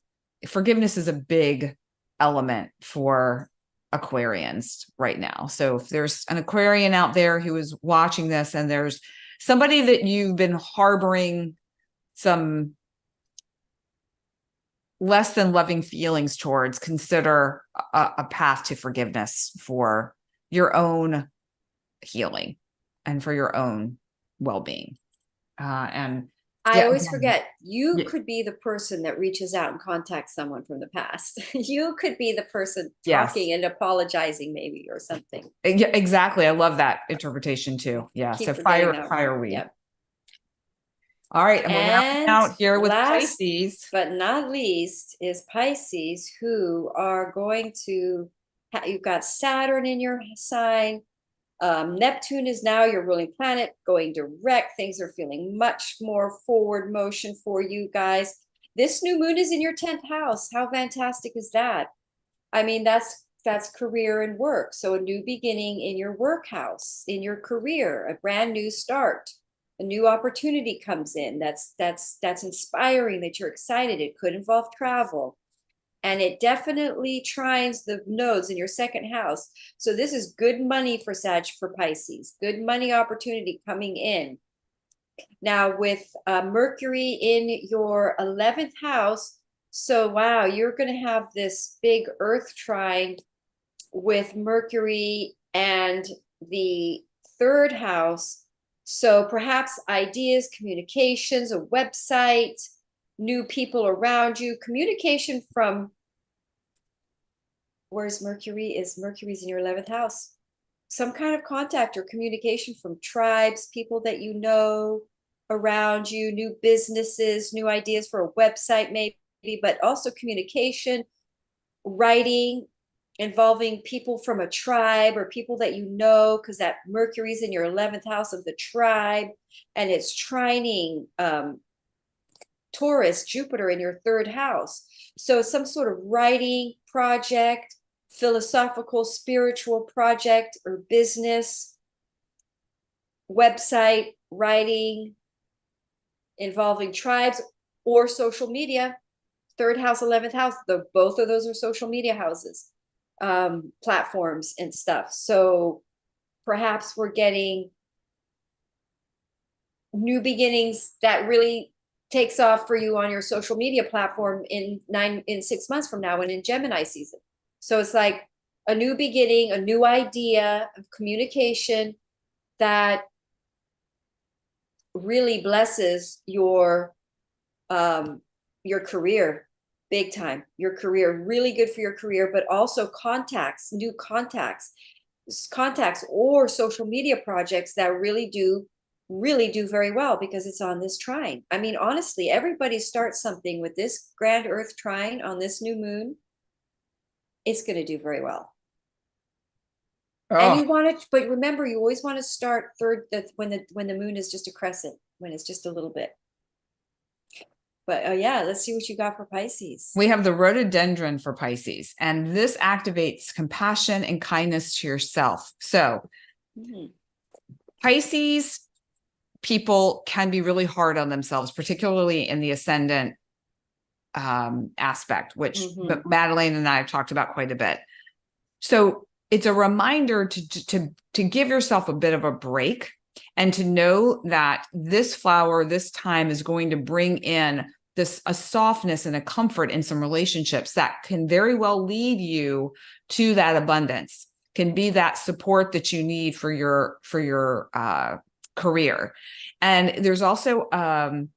is a big element for Aquarians right now. So if there's an Aquarian out there who is watching this and there's somebody that you've been harboring some less than loving feelings towards, consider a path to forgiveness for your own healing and for your own well-being. And I always forget, you could be the person that reaches out and contacts someone from the past. You could be the person talking and apologizing maybe, or something. Yeah, exactly. I love that interpretation too. Yeah. So fireweed. Yep. All right. And we're wrapping out here with Pisces. But not least is Pisces, who are going to, you've got Saturn in your sign. Neptune is now your ruling planet, going direct. Things are feeling much more forward motion for you guys. This new moon is in your 10th house. How fantastic is that? I mean, that's career and work. So a new beginning in your work house, in your career, a brand new start. A new opportunity comes in. That's inspiring, that you're excited. It could involve travel. And it definitely trines the nodes in your second house. So this is good money for Pisces, good money opportunity coming in. Now with Mercury in your 11th house, so wow, you're going to have this big earth trine with Mercury and the third house. So perhaps ideas, communications, a website, new people around you, communication from, where's Mercury? Mercury's in your 11th house. Some kind of contact or communication from tribes, people that you know around you, new businesses, new ideas for a website maybe, but also communication, writing, involving people from a tribe or people that you know, because that Mercury's in your 11th house of the tribe, and it's trining Taurus, Jupiter in your third house. So some sort of writing project, philosophical, spiritual project, or business, website, writing, involving tribes or social media. Third house, 11th house, both of those are social media houses, platforms and stuff. So perhaps we're getting new beginnings that really takes off for you on your social media platform in 6 months from now and in Gemini season. So it's like a new beginning, a new idea of communication that really blesses your career big time. Your career, really good for your career, but also contacts, new contacts or social media projects that really do very well because it's on this trine. I mean, honestly, everybody starts something with this grand earth trine on this new moon. It's going to do very well. And you want to, but remember, you always want to start when the moon is just a crescent, when it's just a little bit. But yeah, let's see what you got for Pisces. We have the rhododendron for Pisces, and this activates compassion and kindness to yourself. So Pisces people can be really hard on themselves, particularly in the ascendant aspect, which Madelaine and I have talked about quite a bit. So it's a reminder to give yourself a bit of a break and to know that this flower, this time is going to bring in a softness and a comfort in some relationships that can very well lead you to that abundance, can be that support that you need for your career. And there's also an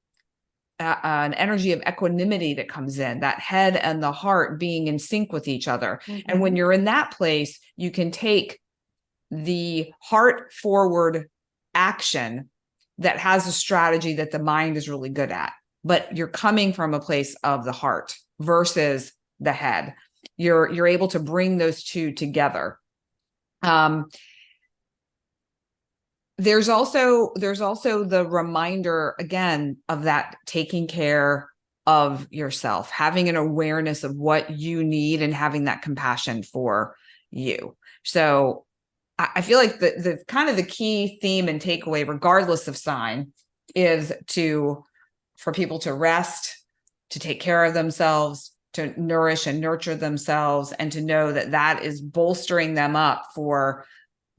energy of equanimity that comes in, that head and the heart being in sync with each other. And when you're in that place, you can take the heart forward action that has a strategy that the mind is really good at, but you're coming from a place of the heart versus the head. You're able to bring those two together. There's also the reminder again of that taking care of yourself, having an awareness of what you need and having that compassion for you. So I feel like the kind of the key theme and takeaway, regardless of sign, is for people to rest, to take care of themselves, to nourish and nurture themselves, and to know that that is bolstering them up for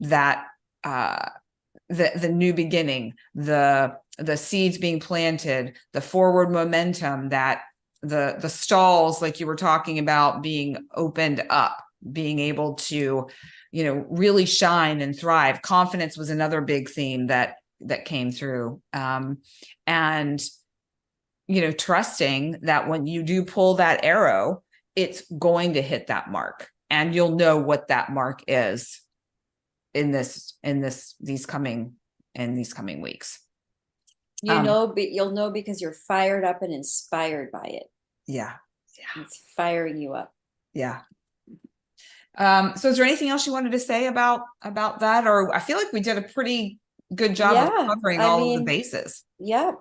that the new beginning, the seeds being planted, the forward momentum, that the stalls, like you were talking about, being opened up, being able to, really shine and thrive. Confidence was another big theme that came through. And, trusting that when you do pull that arrow, it's going to hit that mark, and you'll know what that mark is in these coming weeks. But you'll know because you're fired up and inspired by it. Yeah. It's firing you up. Yeah. So is there anything else you wanted to say about that? Or I feel like we did a pretty good job of covering all of the bases. Yeah.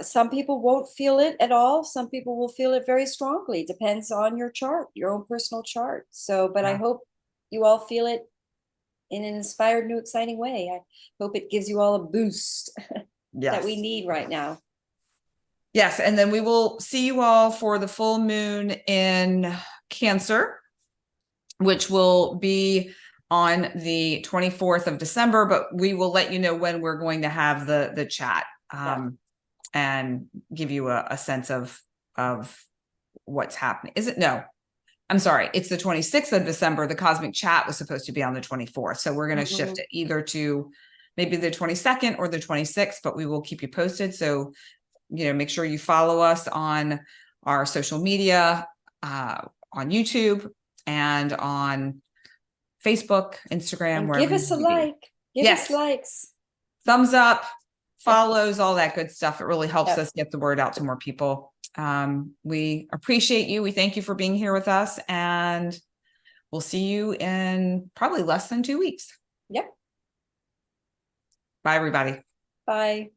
Some people won't feel it at all. Some people will feel it very strongly. Depends on your chart, your own personal chart. So, but I hope you all feel it in an inspired, new, exciting way. I hope it gives you all a boost that we need right now. Yes. And then we will see you all for the full moon in Cancer, which will be on the 24th of December, but we will let you know when we're going to have the chat and give you a sense of what's happening. I'm sorry, it's the 26th of December. The cosmic chat was supposed to be on the 24th. So we're going to shift it either to maybe the 22nd or the 26th, but we will keep you posted. So, make sure you follow us on our social media, on YouTube and on Facebook, Instagram. And give us a like. Give us likes. Thumbs up, follows, all that good stuff. It really helps us get the word out to more people. We appreciate you. We thank you for being here with us, and we'll see you in probably less than 2 weeks. Yep. Bye, everybody. Bye.